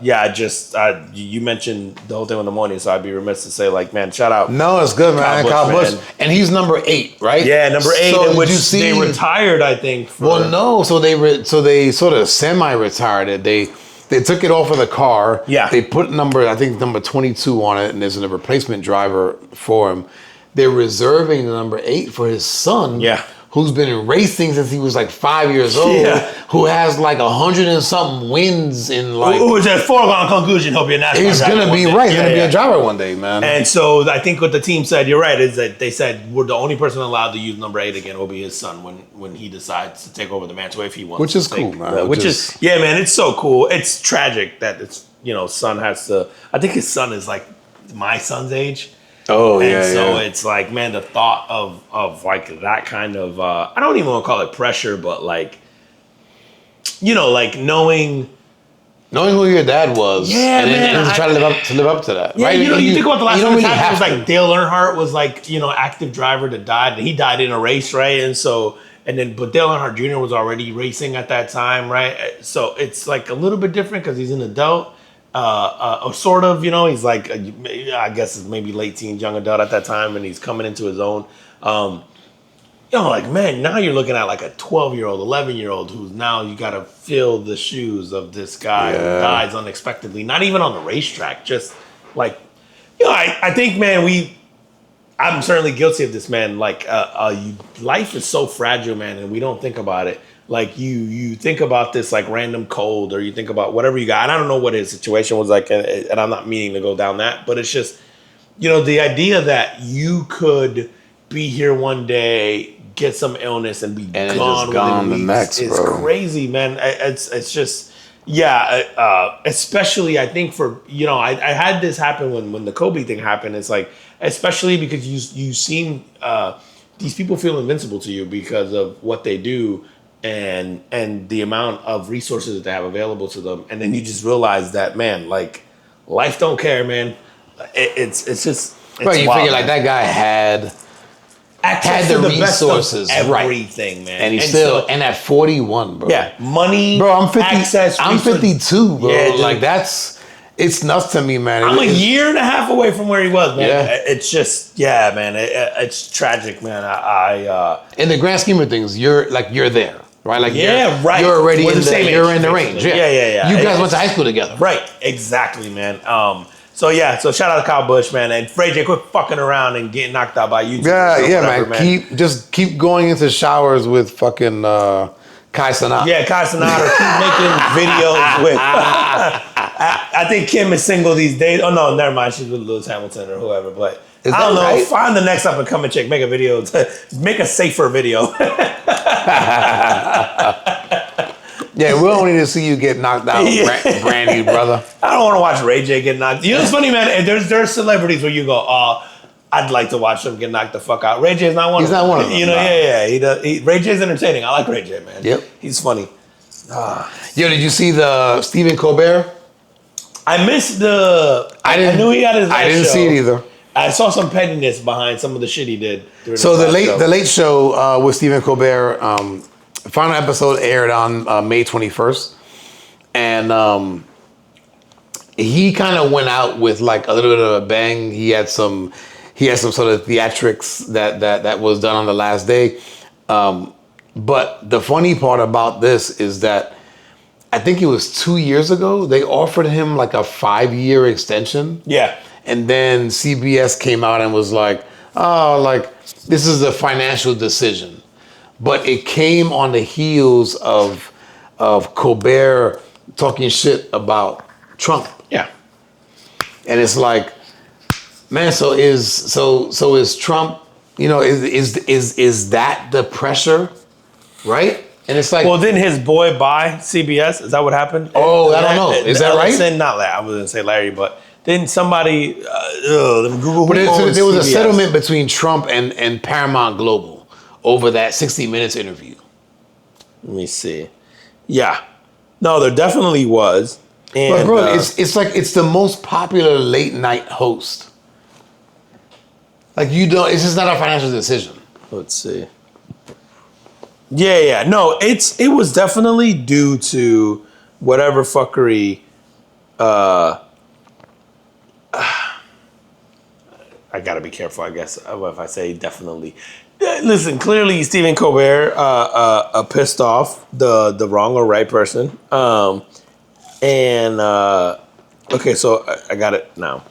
you mentioned the whole thing in the morning, so I'd be remiss to say, like, man, shout out. No, it's good, man. Kyle Busch. And he's number 8, right? Yeah, number 8, so in which they retired, I think. Well, no. So they sort of semi-retired it. They took it off of the car. Yeah. They put number 22 on it, and there's a replacement driver for him. They're reserving the number 8 for his son. Yeah. Who's been in racing since he was like 5 years old, who has like 100 and something wins in like. Who is at foregone conclusion he'll be a NASCAR driver. He's gonna be right. He's gonna be a driver one day, man. And so I think what the team said, you're right, is that they said we're the only person allowed to use number 8 again will be his son when he decides to take over the mantle if he wants. Which is cool, man. Which is man, it's so cool. It's tragic that it's son has to. I think his son is like my son's age. Oh, and so it's like, man, the thought of like that kind of I don't even want to call it pressure, but like, like knowing who your dad was, and try to live up to that. Yeah, right? You think about the last time really it was like Dale Earnhardt was like active driver that died, and he died in a race, right? And so but Dale Earnhardt Jr. was already racing at that time, right? So it's like a little bit different because he's an adult. Or sort of, he's like, I guess it's maybe late teens, young adult at that time, and he's coming into his own. Like, man, now you're looking at like a 12-year-old, 11-year-old who's now you got to fill the shoes of this guy who dies unexpectedly, not even on the racetrack, just like, I think, man, I'm certainly guilty of this, man. Like, life is so fragile, man, and we don't think about it. Like you think about this like random cold, or you think about whatever you got. And I don't know what his situation was like, and I'm not meaning to go down that, but it's just, the idea that you could be here one day, get some illness, and be gone within weeks is crazy, man. It's just, especially I think for, I had this happen when the Kobe thing happened. It's like, especially because you seem, these people feel invincible to you because of what they do. And the amount of resources that they have available to them, and then you just realize that, man, like life don't care, man. It's just right. You figure like that guy had the resources, everything, man, and and at 41, bro. Yeah, money, bro. I'm 50. Access, I'm 52, bro. Yeah, like it's nuts to me, man. I'm a year and a half away from where he was, man. Yeah. It's just, man. It's tragic, man. In the grand scheme of things, you're there. Right, like right. You're already in the range. Yeah. You guys went to high school together, right? Exactly, man. So shout out to Kyle Busch, man, and Frey J, quit fucking around and getting knocked out by YouTube. Yeah, man. Keep going into showers with fucking Kai Cenat. Yeah, Kai Cenat, or keep making videos with. I think Kim is single these days. Oh no, never mind. She's with Lewis Hamilton or whoever, but. I don't know. Right? Find the next up and coming chick. Make a video. Make a safer video. Yeah, we don't need to see you get knocked out, Brandy, brother. I don't want to watch Ray J get knocked. It's funny, man. There's celebrities where you go, I'd like to watch them get knocked the fuck out. Ray J's not one. He's not one of them. He does. Ray J's entertaining. I like Ray J, man. Yep, he's funny. Yo, did you see the Stephen Colbert? I missed I knew he had his. I didn't see it either. I saw some pettiness behind some of the shit he did. So the late show with Stephen Colbert, final episode aired on May 21st, and he kind of went out with like a little bit of a bang. He had some sort of theatrics that was done on the last day. But the funny part about this is that I think it was 2 years ago they offered him like a 5-year extension. Yeah. And then CBS came out and was like, this is a financial decision. But it came on the heels of Colbert talking shit about Trump. Yeah. And it's like, man, so is Trump, is that the pressure? Right? And it's like, well, didn't his boy buy CBS? Is that what happened? Oh, I don't know. Is that right? Not Larry. I was going to say Larry, but didn't somebody Google? But there was a settlement between Trump and Paramount Global over that 60 Minutes interview. Let me see. Yeah, no, there definitely was. And, but bro, it's like it's the most popular late night host. Like it's just not a financial decision. Let's see. Yeah. No, it was definitely due to whatever fuckery. I gotta be careful, I guess, if I say definitely. Listen, clearly Stephen Colbert pissed off the wrong or right person. Okay, so I got it now.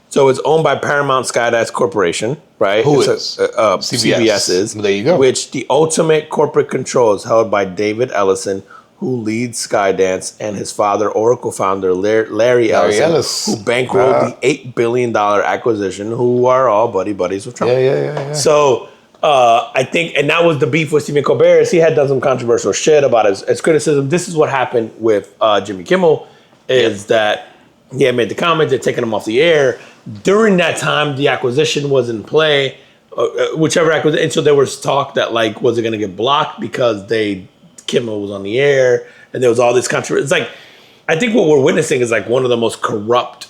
So it's owned by Paramount Skydance Corporation, right? Who it's is? CBS is. There you go. Which the ultimate corporate control is held by David Ellison, who leads Skydance, and his father, Oracle founder Larry Ellison, who bankrolled the $8 billion acquisition, who are all buddies with Trump. Yeah. So I think, and that was the beef with Stephen Colbert, is he had done some controversial shit about his criticism. This is what happened with Jimmy Kimmel, is that he had made the comment, they're taking him off the air. During that time, the acquisition was in play, whichever acquisition. And so there was talk that, like, was it going to get blocked because Kimmel was on the air, and there was all this controversy. It's like, I think what we're witnessing is like one of the most corrupt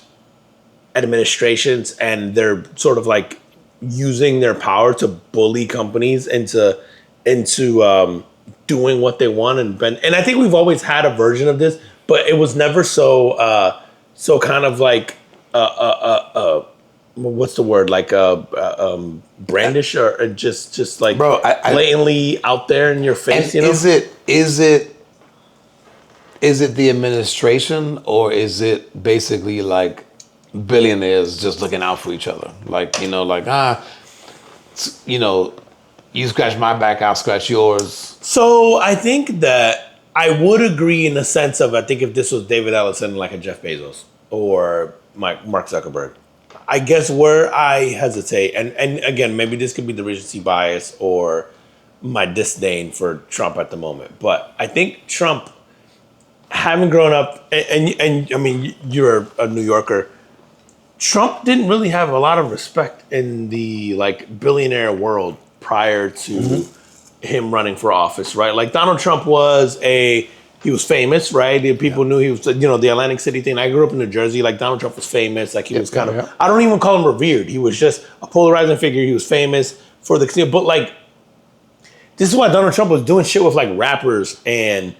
administrations, and they're sort of like using their power to bully companies into doing what they want. And I think we've always had a version of this, but it was never so kind of like what's the word, like brandish, or just like, bro, blatantly out there in your face. You know, is it the administration, or is it basically like billionaires just looking out for each other? Like, you scratch my back, I'll scratch yours. So I think that I would agree in the sense of, I think if this was David Ellison, like a Jeff Bezos or Mark Zuckerberg, I guess where I hesitate, and again, maybe this could be the recency bias or my disdain for Trump at the moment, but I think Trump, having grown up, and I mean, you're a New Yorker, Trump didn't really have a lot of respect in the like billionaire world prior to him running for office, right? Like Donald Trump he was famous, right? People knew he was, the Atlantic City thing. I grew up in New Jersey. Like Donald Trump was famous. Like he was kind of, I don't even call him revered. He was just a polarizing figure. He was famous for but like, this is why Donald Trump was doing shit with like rappers, and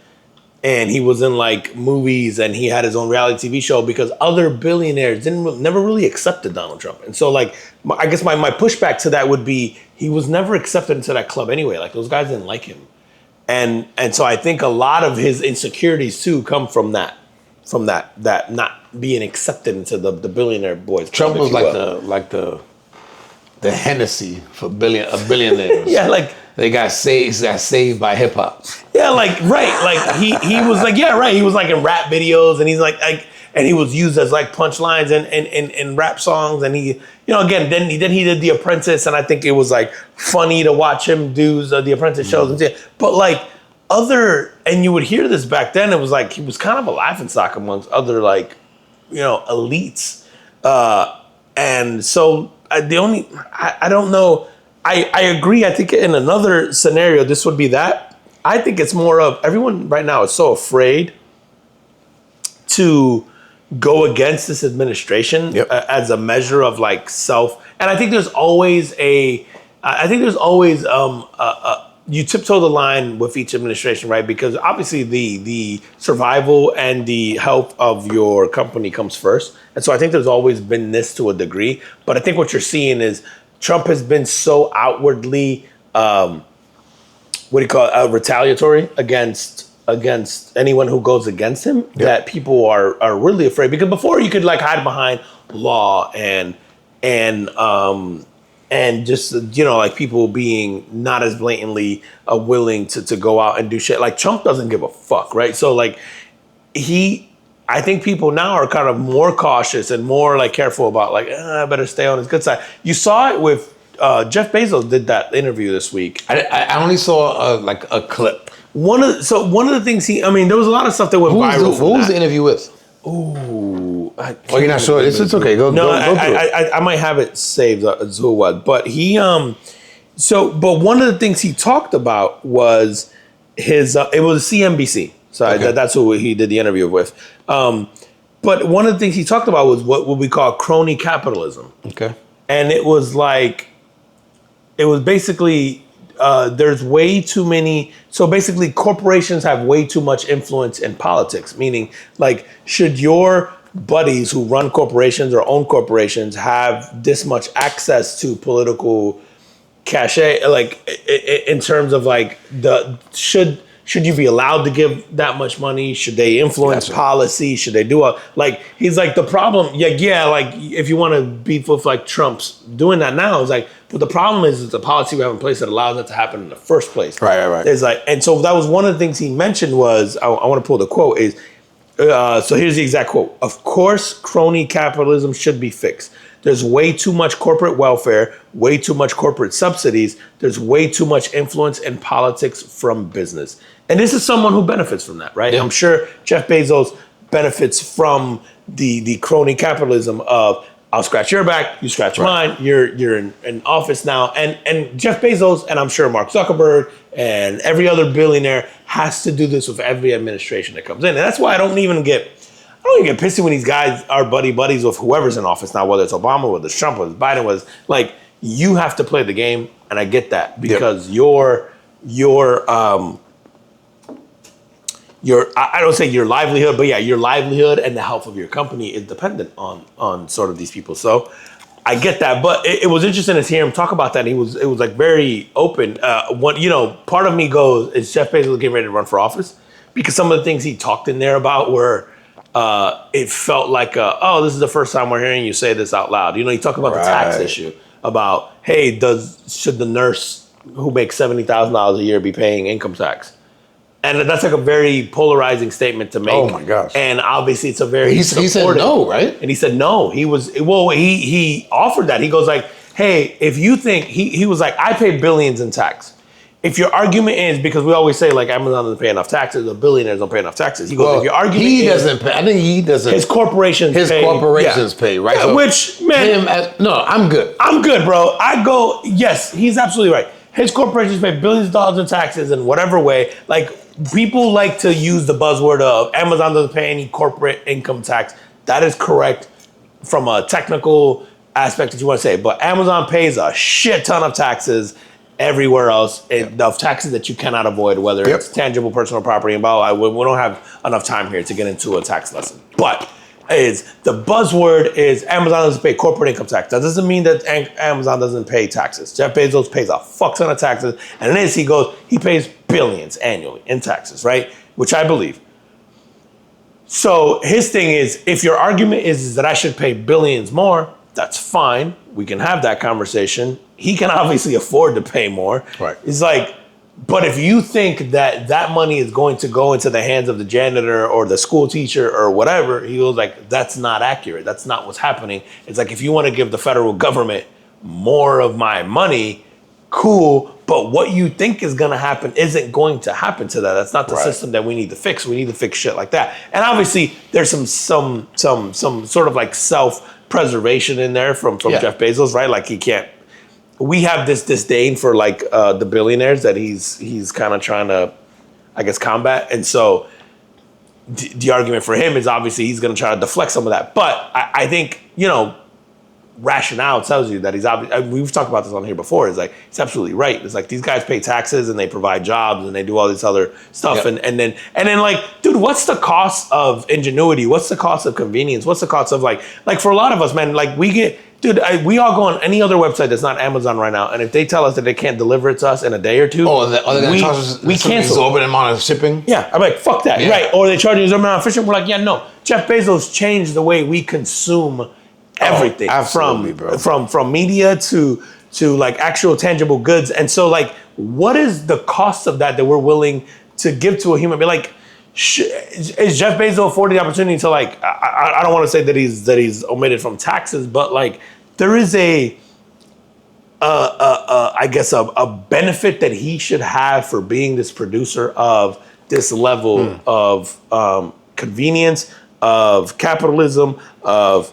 he was in like movies, and he had his own reality TV show, because other billionaires never really accepted Donald Trump. And so like, I guess my pushback to that would be, he was never accepted into that club anyway. Like those guys didn't like him. And so I think a lot of his insecurities too come from that not being accepted into the billionaire boys. Trump was like the Hennessy for billionaires. Yeah, like they got saved by hip hop. Yeah, like right, like he was like, yeah, right. He was like in rap videos, and he's like and he was used as like punchlines in rap songs, and he, again, then he did The Apprentice, and I think it was like funny to watch him do The Apprentice shows and shit. But like and you would hear this back then, it was like he was kind of a laughingstock amongst other like, elites, and so I don't know. I agree. I think in another scenario, this would be that. I think it's more of everyone right now is so afraid to go against this administration as a measure of like self. And I think there's always you tiptoe the line with each administration, right? Because obviously the survival and the health of your company comes first. And so I think there's always been this to a degree. But I think what you're seeing is Trump has been so outwardly, retaliatory against anyone who goes against him, that people are really afraid. Because before you could like hide behind law and just, like people being not as blatantly willing to go out and do shit. Like Trump doesn't give a fuck, right? So like I think people now are kind of more cautious and more like careful about like, I better stay on his good side. You saw it with Jeff Bezos did that interview this week. I only saw a clip. One of the things there was a lot of stuff that went viral. What was the interview with? Ooh. You're not sure? It's okay. Go through it. I might have it saved as who it was. But but one of the things he talked about was his, it was CNBC. So that's who he did the interview with. But one of the things he talked about was what we call crony capitalism. Okay. And it was basically there's way too many. So basically, corporations have way too much influence in politics. Meaning, like, should your buddies who run corporations or own corporations have this much access to political cachet, like in terms of like should you be allowed to give that much money? Should they influence policy? Should they do like he's like the problem? Yeah, like if you want to beef with like Trump's doing that now, it's like, but the problem is it's a policy we have in place that allows that to happen in the first place. Right. There's like, and so that was one of the things he mentioned was I want to pull the quote is. So here's the exact quote. Of course, crony capitalism should be fixed. There's way too much corporate welfare, way too much corporate subsidies. There's way too much influence in politics from business. And this is someone who benefits from that, right? Yeah. I'm sure Jeff Bezos benefits from the crony capitalism of I'll scratch your back, you scratch mine. You're in office now, and Jeff Bezos, and I'm sure Mark Zuckerberg and every other billionaire has to do this with every administration that comes in, and that's why I don't even get pissy when these guys are buddies with whoever's in office now, whether it's Obama, whether it's Trump, whether it's Biden, whether it's like you have to play the game, and I get that because I don't say your livelihood, but yeah, your livelihood and the health of your company is dependent on sort of these people. So I get that, but it was interesting to hear him talk about that. It was like very open. Part of me goes, is Jeff Bezos getting ready to run for office? Because some of the things he talked in there about were, it felt like, this is the first time we're hearing you say this out loud. He talked about the tax issue about, hey, should the nurse who makes $70,000 a year be paying income tax? And that's like a very polarizing statement to make. Oh my gosh! And obviously, it's a very he said no, right? And he said no. He offered that. He goes like, hey, if you think he was like, I pay billions in tax. If your argument is because we always say like Amazon doesn't pay enough taxes, the billionaires don't pay enough taxes. He goes, if your argument doesn't pay. I think he doesn't. His corporations pay, right? Yeah, So which man, I'm good. I'm good, bro. I go, yes, he's absolutely right. His corporations pay billions of dollars in taxes in whatever way. Like, people like to use the buzzword of Amazon doesn't pay any corporate income tax. That is correct from a technical aspect that you want to say. But Amazon pays a shit ton of taxes everywhere else, of taxes that you cannot avoid, whether it's tangible personal property and blah, blah. We don't have enough time here to get into a tax lesson. But the buzzword is Amazon doesn't pay corporate income tax. That doesn't mean that Amazon doesn't pay taxes. Jeff Bezos pays a fuck ton of taxes, and in this he pays billions annually in taxes, right? Which I believe. So his thing is, if your argument is that I should pay billions more, that's fine. We can have that conversation. He can obviously afford to pay more. Right. It's like, but if you think that money is going to go into the hands of the janitor or the school teacher or whatever, he goes like, that's not accurate. That's not what's happening. It's like, if you want to give the federal government more of my money, cool. But what you think is going to happen isn't going to happen to that. That's not the system that we need to fix. We need to fix shit like that. And obviously, there's some sort of like self-preservation in there from Jeff Bezos, right? Like he can't. We have this disdain for like the billionaires that he's kind of trying to, I guess, combat. And so the argument for him is obviously he's going to try to deflect some of that. But I think, rationale tells you that he's obviously, we've talked about this on here before, is like, he's absolutely right. It's like these guys pay taxes and they provide jobs and they do all this other stuff. Yep. And then like, dude, what's the cost of ingenuity? What's the cost of convenience? What's the cost of like for a lot of us, man, like we all go on any other website that's not Amazon right now, and if they tell us that they can't deliver it to us in a day or two, they're going to charge us we cancel. Exorbitant amount of shipping? Yeah, I'm like, fuck that, right? Or they charge you an exorbitant amount of shipping. We're like, yeah, no. Jeff Bezos changed the way we consume everything, from media to like actual tangible goods. And so like, what is the cost of that we're willing to give to a human being? Like, is Jeff Bezos afforded the opportunity to like, I don't want to say that he's omitted from taxes, but like there is I guess a benefit that he should have for being this producer of this level of convenience, of capitalism, of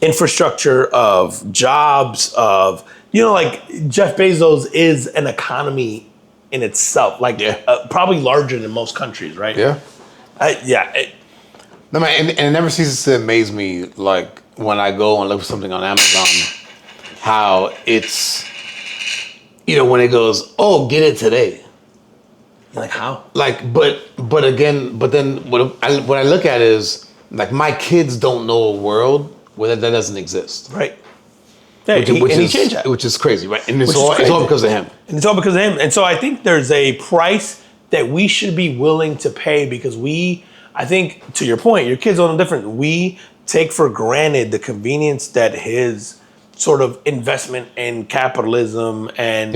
infrastructure, of jobs, of, like Jeff Bezos is an economy in itself, like probably larger than most countries, right? Yeah. No, man, and it never ceases to amaze me, like when I go and look for something on Amazon, how it's when it goes, oh, get it today. You're like, how? Like, but then what I look at is like my kids don't know a world where that doesn't exist. Right. Yeah, he changed that. Which is crazy, right? And it's all because of him. And it's all because of him. And so I think there's a price that we should be willing to pay because I think, to your point, your kids are no different. We take for granted the convenience that his sort of investment in capitalism and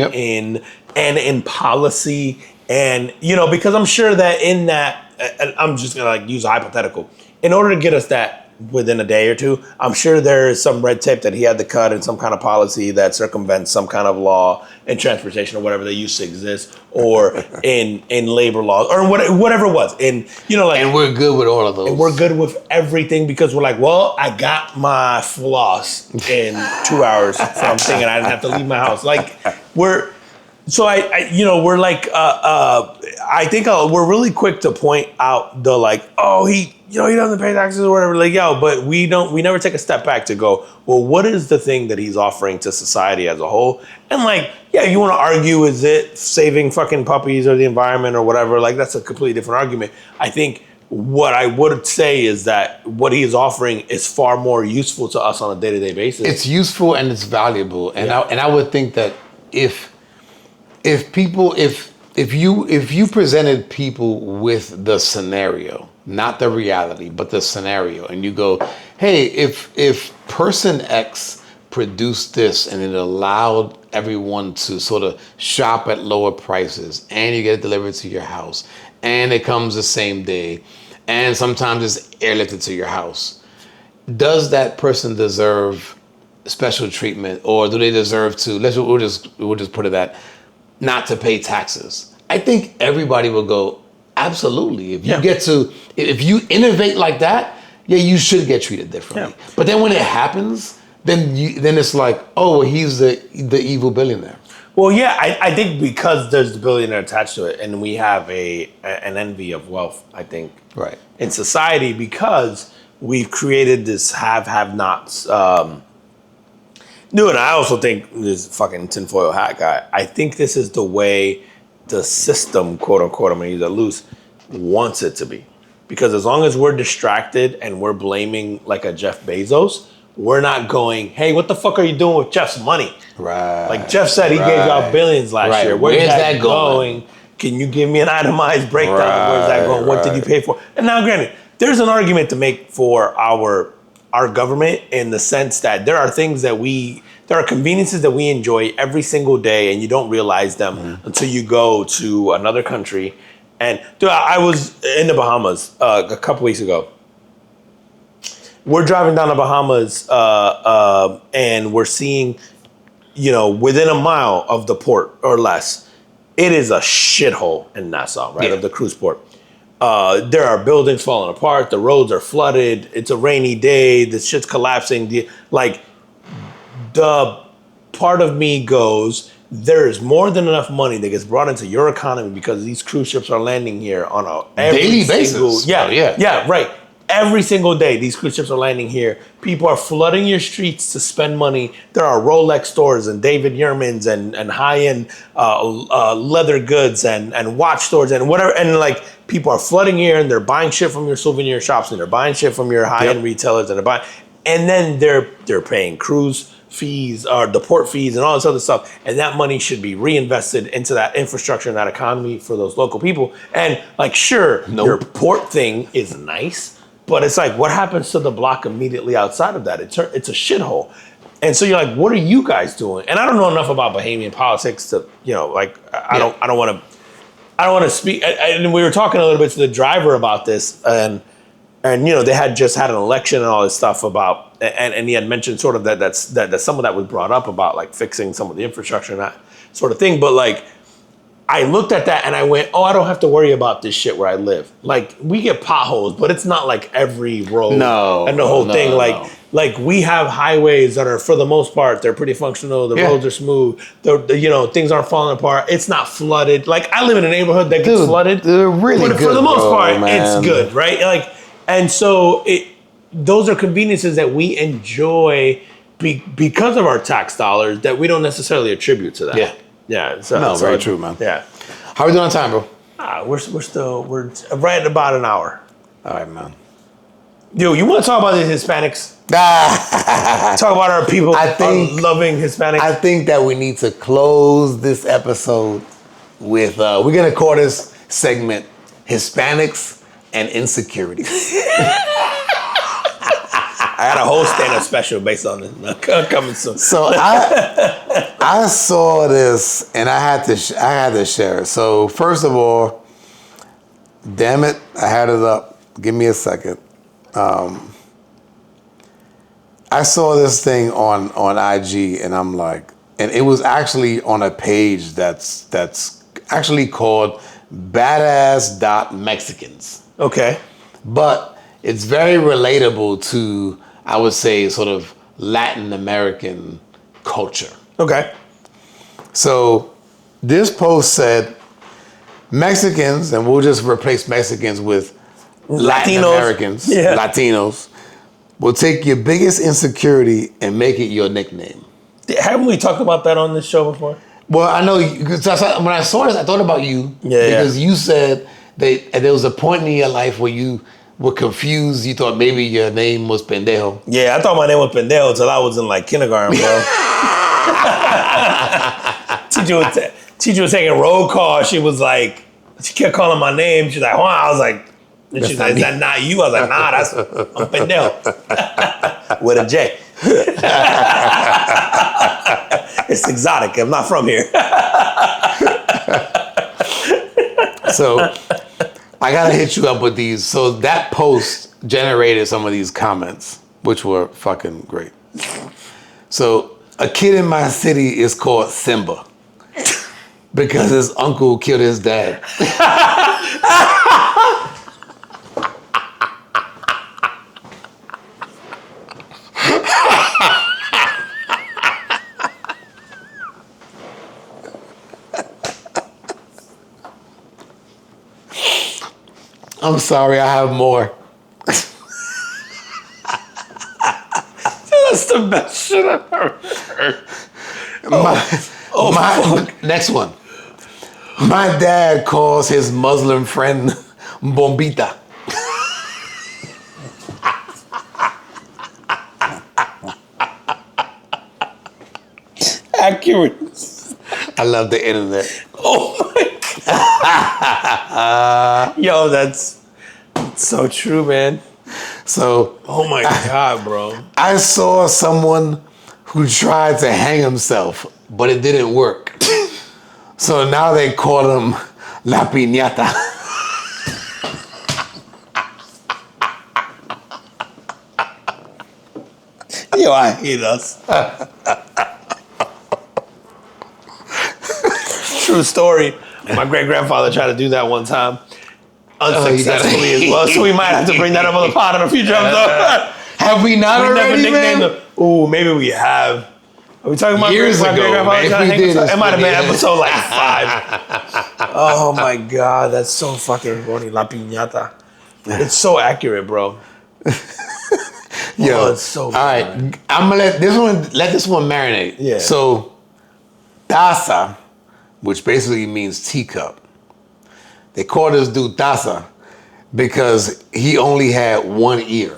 in policy and, because I'm sure that in that, and I'm just going to like use a hypothetical, in order to get us that within a day or two, I'm sure there is some red tape that he had to cut in some kind of policy that circumvents some kind of law in transportation or whatever that used to exist, or in labor laws or whatever it was. And and we're good with all of those. And we're good with everything because we're like, well, I got my floss in 2 hours from thinking I didn't have to leave my house. Like we're really quick to point out the like, oh, he doesn't pay taxes or whatever. Like, but we never take a step back to go, well, what is the thing that he's offering to society as a whole? And like, you want to argue, is it saving fucking puppies or the environment or whatever? Like, that's a completely different argument. I think what I would say is that what he is offering is far more useful to us on a day-to-day basis. It's useful and it's valuable. And I would think that if you presented people with the scenario, not the reality, but the scenario, and you go, hey, if person X produced this and it allowed everyone to sort of shop at lower prices and you get it delivered to your house and it comes the same day and sometimes it's airlifted to your house, does that person deserve special treatment, or do they deserve to, we'll just put it that, not to pay taxes? I think everybody will go, absolutely. If you innovate like that, you should get treated differently. Yeah. But then when it happens, then it's like, oh, he's the evil billionaire. Well, I think because there's the billionaire attached to it, and we have an envy of wealth, I think, right, in society, because we've created this have-nots. And I also think this fucking tinfoil hat guy, I think this is the way the system, quote unquote, I'm going to use that loose, wants it to be. Because as long as we're distracted and we're blaming like a Jeff Bezos, we're not going, hey, what the fuck are you doing with Jeff's money? Right. Like Jeff said, he gave y'all billions last year. Where's that going? Can you give me an itemized breakdown of where's that going? What did you pay for? And now, granted, there's an argument to make for our government in the sense that there are things that there are conveniences that we enjoy every single day, and you don't realize them until you go to another country. And dude, I was in the Bahamas a couple weeks ago. We're driving down the Bahamas, and we're seeing, within a mile of the port or less, it is a shithole in Nassau, right, of the cruise port. There are buildings falling apart. The roads are flooded. It's a rainy day. The shit's collapsing. The part of me goes, there is more than enough money that gets brought into your economy because these cruise ships are landing here on a daily basis. Yeah, right. Every single day, these cruise ships are landing here. People are flooding your streets to spend money. There are Rolex stores and David Yurman's and high-end leather goods and watch stores and whatever. And like people are flooding here and they're buying shit from your souvenir shops and they're buying shit from your high-end retailers and then they're paying cruise fees or the port fees and all this other stuff. And that money should be reinvested into that infrastructure and that economy for those local people. And like, sure, your port thing is nice. But it's like, what happens to the block immediately outside of that? It's a shithole. And so you're like, what are you guys doing? And I don't know enough about Bahamian politics to, I don't want to speak. And we were talking a little bit to the driver about this, and they had just had an election and all this stuff about, and he had mentioned sort of that some of that was brought up about like fixing some of the infrastructure and that sort of thing. But like, I looked at that and I went, oh, I don't have to worry about this shit where I live. Like, we get potholes, but it's not like every road and the whole thing. Like we have highways that are, for the most part, they're pretty functional. The roads are smooth. Things aren't falling apart. It's not flooded. Like, I live in a neighborhood that gets flooded. They're really good, for the most part, it's good, right? Like, and so those are conveniences that we enjoy because of our tax dollars that we don't necessarily attribute to that. Yeah. Yeah. No, very true, man. Yeah. How we doing on time, bro? We're right at about an hour. All right, man. Yo, you want to talk about the Hispanics? Talk about our people. I think loving Hispanics. I think that we need to close this episode with we're gonna call this segment Hispanics and Insecurities. I had a whole stand-up special based on this. Coming soon. So I saw this and I had to share it. So first of all, damn it, I had it up. Give me a second. I saw this thing on IG and I'm like, and it was actually on a page that's actually called badass.mexicans. Okay. But it's very relatable to, I would say, sort of Latin American culture. Okay. So this post said, Mexicans, and we'll just replace Mexicans with Latin Latinos. Americans, Yeah. Latinos, will take your biggest insecurity and make it your nickname. Haven't we talked about that on this show before? Well, I know, because when I saw this, I thought about you. Because you said that there was a point in your life where you were confused. You thought maybe your name was Pendejo. Yeah, I thought my name was Pendejo until I was in like kindergarten, bro. Teacher was taking roll call. She was like, she kept calling my name. She's like, Juan. I was like, and she's like, is that not you? I was like, nah, I'm Pendejo. With a J. It's exotic. I'm not from here. So I gotta hit you up with these. So that post generated some of these comments, which were fucking great. So a kid in my city is called Simba because his uncle killed his dad. I'm sorry, I have more. That's the best shit I've ever heard. Next one. My dad calls his Muslim friend Bombita. Accurate. I love the internet. Oh my God. Yo, that's so true, man. So, oh my God, bro. I saw someone who tried to hang himself, but it didn't work. So now they call him La Piñata. Yo, I hate us. True story. My great-grandfather tried to do that one time. Unsuccessfully as well. So we might have to bring that up on the pod in a future episode. Have we not already, man? Ooh, maybe we have. Are we talking about years ago? It might have been episode like 5. Oh my God, that's so fucking funny. La Piñata. It's so accurate, bro. Yo, it's so all right. I'm gonna let this one marinate. Yeah. So, taza, which basically means teacup. They call this dude taza because he only had one ear.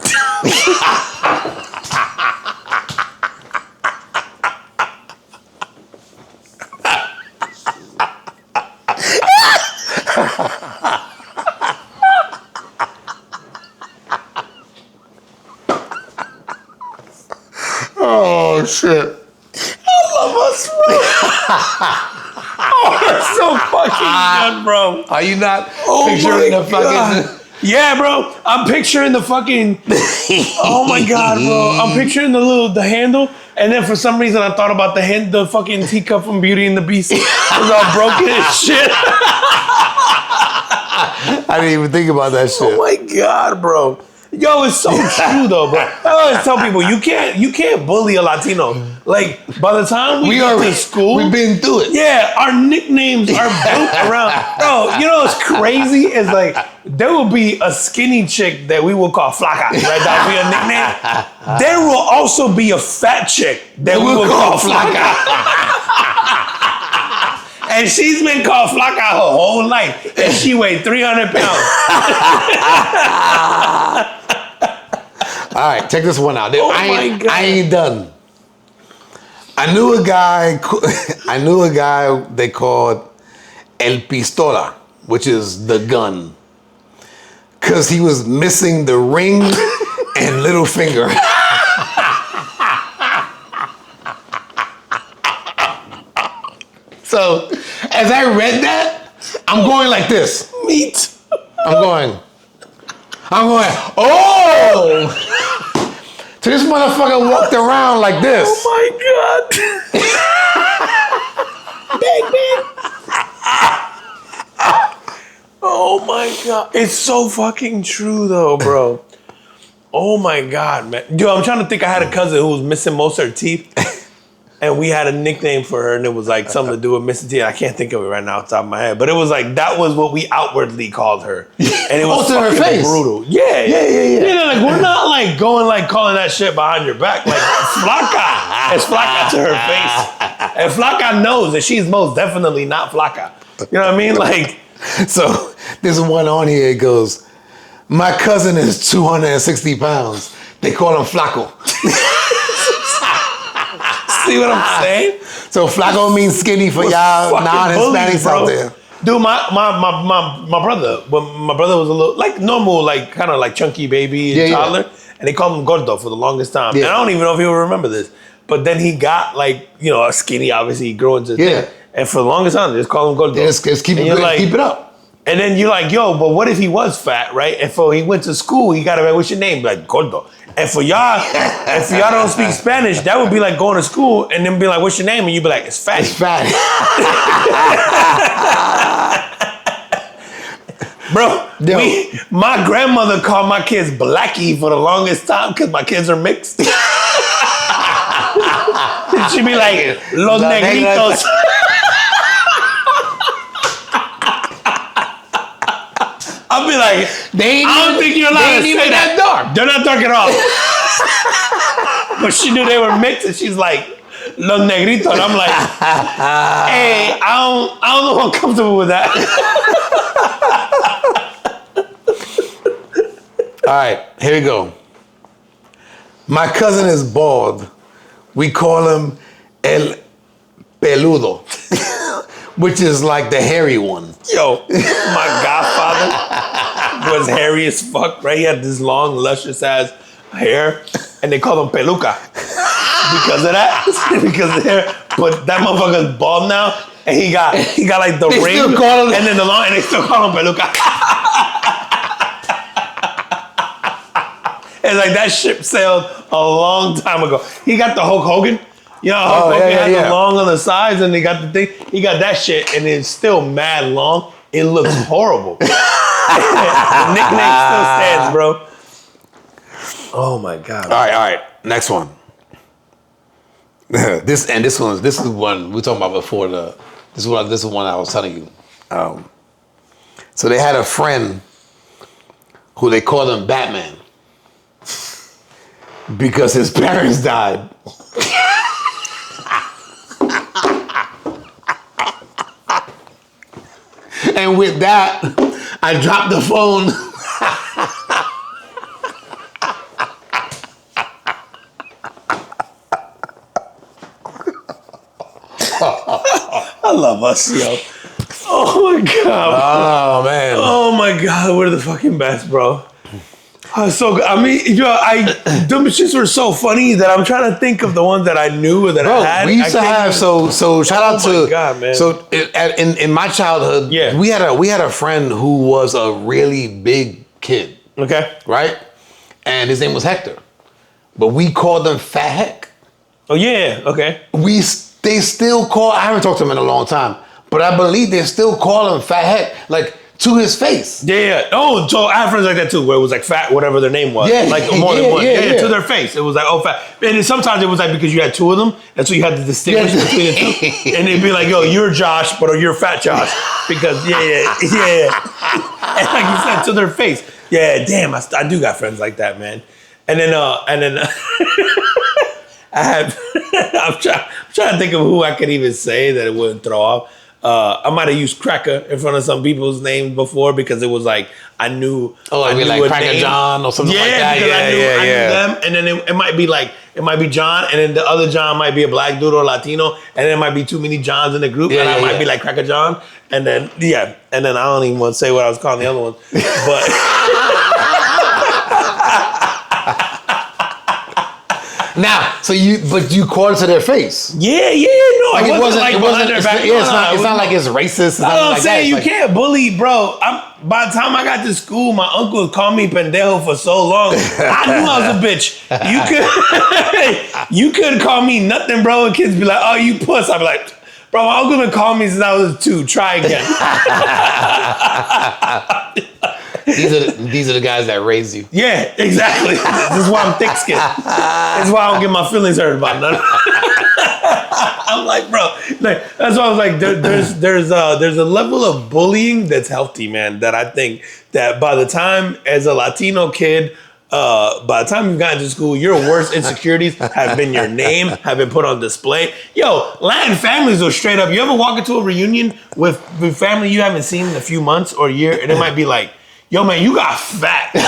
Oh shit. I love us, bro. Oh, that's so fucking good, bro. Are you not picturing the fucking... Yeah, bro. I'm picturing the fucking... Oh my God, bro. I'm picturing the handle, and then for some reason I thought about the fucking teacup from Beauty and the Beast. It was all broken and shit. I didn't even think about that shit. Oh my God, bro. Yo, it's so true though, bro. I always tell people you can't bully a Latino. Like by the time we get to school, we've been through it. Yeah, our nicknames are built around. Bro, you know what's crazy is like there will be a skinny chick that we will call Flaca, right? That will be a nickname. There will also be a fat chick that we will call Flaca. And she's been called flaca her whole life. And she weighed 300 pounds. All right, check this one out. Oh my God. I ain't done. I knew a guy they called El Pistola, which is the gun. Because he was missing the ring and little finger. So, as I read that, I'm going like this. Meat. I'm going, oh! So this motherfucker walked around like this. Oh my God. Bang, bang. Oh my God. It's so fucking true though, bro. Oh my God, man. Dude, I'm trying to think. I had a cousin who was missing most of her teeth. And we had a nickname for her, and it was like something to do with missing teeth. I can't think of it right now off the top of my head. But it was like, that was what we outwardly called her. And it was to her fucking face. brutal. Yeah. Like, we're not like going like calling that shit behind your back. Like, flaca. It's flaca to her face. And flaca knows that she's most definitely not flaca. You know what I mean? Like, so there's one on here, it goes, my cousin is 260 pounds. They call him Flaco. see what I'm saying? So Flaco means skinny for y'all non-Hispanics out there. Dude, my brother, when my brother was a little, like normal, like kind of like chunky baby and toddler, and they called him Gordo for the longest time. And I don't even know if he will remember this. But then he got like, you know, a skinny, obviously, growing to thing. And for the longest time, they just call him Gordo. Just keep it up. And then you're like, yo, but what if he was fat, right? And for he went to school, he got to, what's your name? Like, Gordo. And for y'all, if y'all don't speak Spanish, that would be like going to school and then be like, what's your name? And you'd be like, it's Fatty. It's Fatty. Bro, my grandmother called my kids Blackie for the longest time because my kids are mixed. She'd be like, Los Negritos. I'll be like, I don't think you're allowed to say that. Dark. They're not dark at all. But she knew they were mixed, and she's like, Los Negritos. And I'm like, hey, I don't know if I'm comfortable with that. All right, here we go. My cousin is bald. We call him El Peludo, which is like the hairy one. Yo, my godfather was hairy as fuck, right? He had this long, luscious ass hair, and they called him Peluca because of that. Because of the hair. But that motherfucker's bald now, and he got like the ring, and then the long, and they still call him Peluca. It's like that ship sailed a long time ago. He got the Hulk Hogan. You know, Hulk Hogan had the long on the sides, and they got the thing. He got that shit, and it's still mad long. It looks horrible. The nickname still stands, bro. Oh my God. All right. Next one. This is one we talked about before. This is one I was telling you. So they had a friend who they called him Batman because his parents died. And with that, I dropped the phone. I love us, yo. Oh my God. Oh man. Oh my God, we're the fucking best, bro. So good. I mean, them shits were so funny that I'm trying to think of the ones that I knew or that I had. We used to have so shout out to. Oh my God, man. So in my childhood, we had a friend who was a really big kid. Okay. Right, and his name was Hector, but we called him Fat Heck. Oh yeah. Okay. They still call. I haven't talked to him in a long time, but I believe they still call him Fat Heck, like to his face. Yeah. Oh, so I have friends like that too, where it was like fat, whatever their name was. Yeah. Like more than one. Yeah, to their face. It was like, oh, fat. And then sometimes it was like because you had two of them, and so you had to distinguish between the two. And it'd be like, yo, you're Josh, but you're Fat Josh. Because, yeah. And like you said, to their face. Yeah, damn, I do got friends like that, man. And then I had, I'm trying to think of who I could even say that it wouldn't throw off. I might have used Cracker in front of some people's names before because it was like I knew. Oh, I like, knew like a Cracker name. John or something like that. Because I knew them, and then it might be like it might be John, and then the other John might be a black dude or Latino, and then there might be too many Johns in the group, and I might be like Cracker John, and then and then I don't even want to say what I was calling the other one, but. Now, so you called it to their face. Yeah, no, Like it wasn't like it wasn't. It's not like it's racist. I'm saying you can't bully, bro. By the time I got to school, my uncle called me pendejo for so long. I knew I was a bitch. You could call me nothing, bro. And kids be like, "Oh, you puss." I'd be like, "Bro, my uncle been calling me since I was 2. Try again." These are the guys that raised you. Yeah, exactly. This is why I'm thick-skinned. This is why I don't get my feelings hurt about nothing. I'm like, bro, like that's why I was like, there's a level of bullying that's healthy, man. That I think that by the time as a Latino kid, by the time you've gotten to school, your worst insecurities have been your name, have been put on display. Yo, Latin families will straight up. You ever walk into a reunion with family you haven't seen in a few months or a year, and it might be like, yo, man, you got fat. You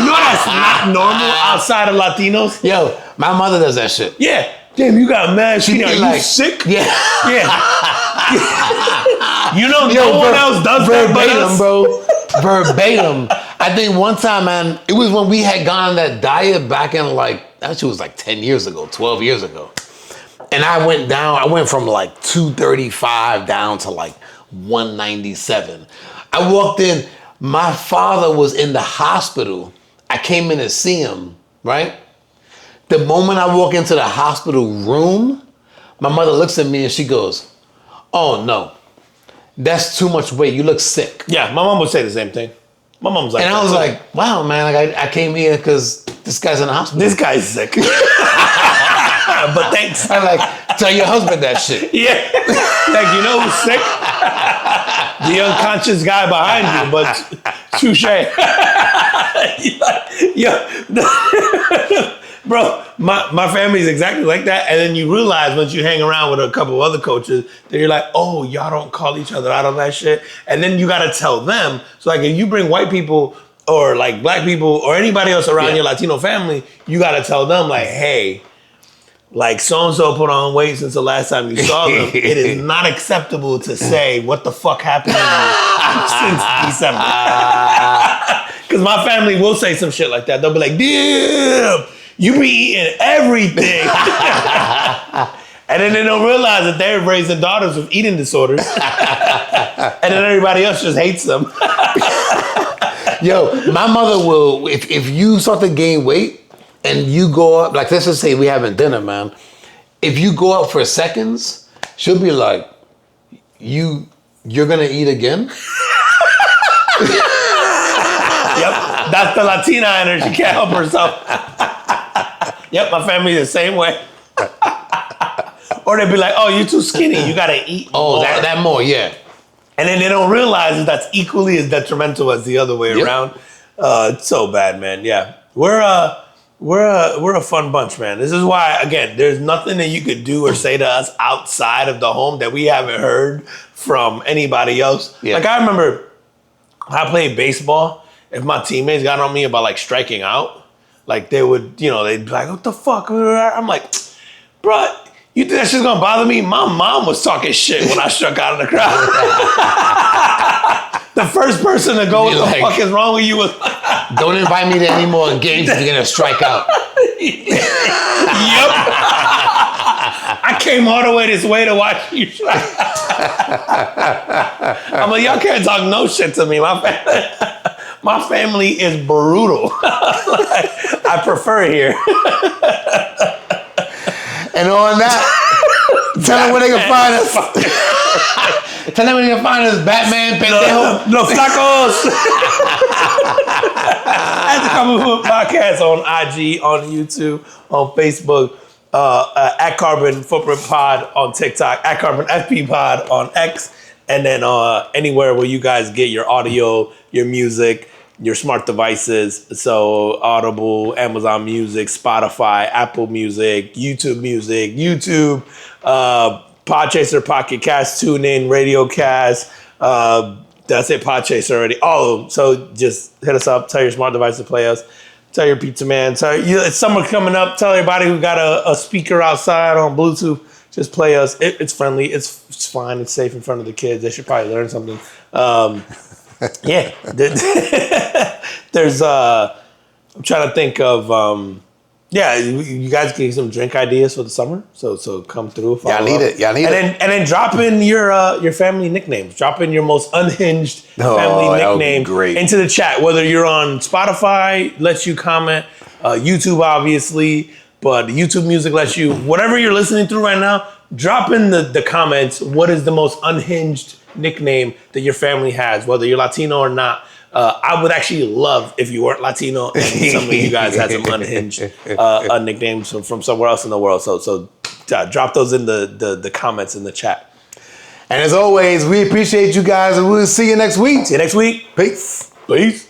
know that's not normal outside of Latinos? Yo, my mother does that shit. Yeah. Damn, you got mad. She are like, you sick? Yeah. You know, no one else does that but us. Bro. Verbatim. I think one time, man, it was when we had gone on that diet back in actually it was like 10 years ago, 12 years ago. And I went from like 235 down to like 197. I walked in. My father was in the hospital. I came in to see him, right? The moment I walk into the hospital room, my mother looks at me and she goes, "Oh no, that's too much weight. You look sick." Yeah, my mom would say the same thing. My mom's like, and I was like, "Wow, man! Like I came here because this guy's in the hospital. This guy's sick." But thanks. I like tell your husband that shit. Yeah, like you know who's sick? The unconscious guy behind you, but touche. Bro, my family's exactly like that. And then you realize once you hang around with a couple other coaches, that you're like, oh, y'all don't call each other out on that shit. And then you got to tell them. So like if you bring white people or like black people or anybody else around your Latino family, you got to tell them like, hey, like so-and-so put on weight since the last time you saw them. It is not acceptable to say what the fuck happened to you since December. Because my family will say some shit like that. They'll be like, damn, you be eating everything. And then they don't realize that they're raising daughters with eating disorders. And then everybody else just hates them. Yo, my mother will, if you start to gain weight, and you go up, like let's just say we having dinner, man. If you go up for seconds, she'll be like, you're gonna eat again? Yep, that's the Latina energy. She can't help herself. Yep, my family the same way. Or they'd be like, oh, you're too skinny. You gotta eat more. That more, yeah. And then they don't realize that that's equally as detrimental as the other way around. It's so bad, man. Yeah, we're a fun bunch, man. This is why, again, there's nothing that you could do or say to us outside of the home that we haven't heard from anybody else. Yeah. Like I remember I played baseball. If my teammates got on me about like striking out, like they would, they'd be like, what the fuck? I'm like, bro, you think that shit's gonna bother me? My mom was talking shit when I struck out of the crowd. The first person to go, what the fuck is wrong with you? Don't invite me to any more games if you're gonna strike out. Yep. I came all the way this way to watch you strike. I'm like, y'all can't talk no shit to me. My family is brutal. I prefer it here. And on that, tell them where they can find us. Tell them where they can find us, Batman, pendejo. Los Flacos. At the Carbon Foot Podcast on IG, on YouTube, on Facebook, at Carbon Footprint Pod on TikTok, at Carbon FP Pod on X, and then anywhere where you guys get your audio, your music, your smart devices. So Audible, Amazon Music, Spotify, Apple Music, YouTube, Podchaser, Pocket Cast, TuneIn, Radio Cast. That's it, Podchaser already. All of them. So just hit us up. Tell your smart device to play us. Tell your pizza man. It's summer coming up. Tell everybody who got a speaker outside on Bluetooth. Just play us. It's friendly. It's fine. It's safe in front of the kids. They should probably learn something. Yeah. There's I'm trying to think of you guys get some drink ideas for the summer. So come through. Y'all need it. And then drop in your family nicknames. Drop in your most unhinged family nickname into the chat. Whether you're on Spotify, lets you comment. YouTube, obviously. But YouTube Music lets you, whatever you're listening through right now, drop in the comments. What is the most unhinged nickname that your family has, whether you're Latino or not? I would actually love if you weren't Latino and some of you guys had some unhinged nicknames from somewhere else in the world. So drop those in the comments in the chat. And as always, we appreciate you guys, and we'll see you next week. See you next week. Peace. Peace.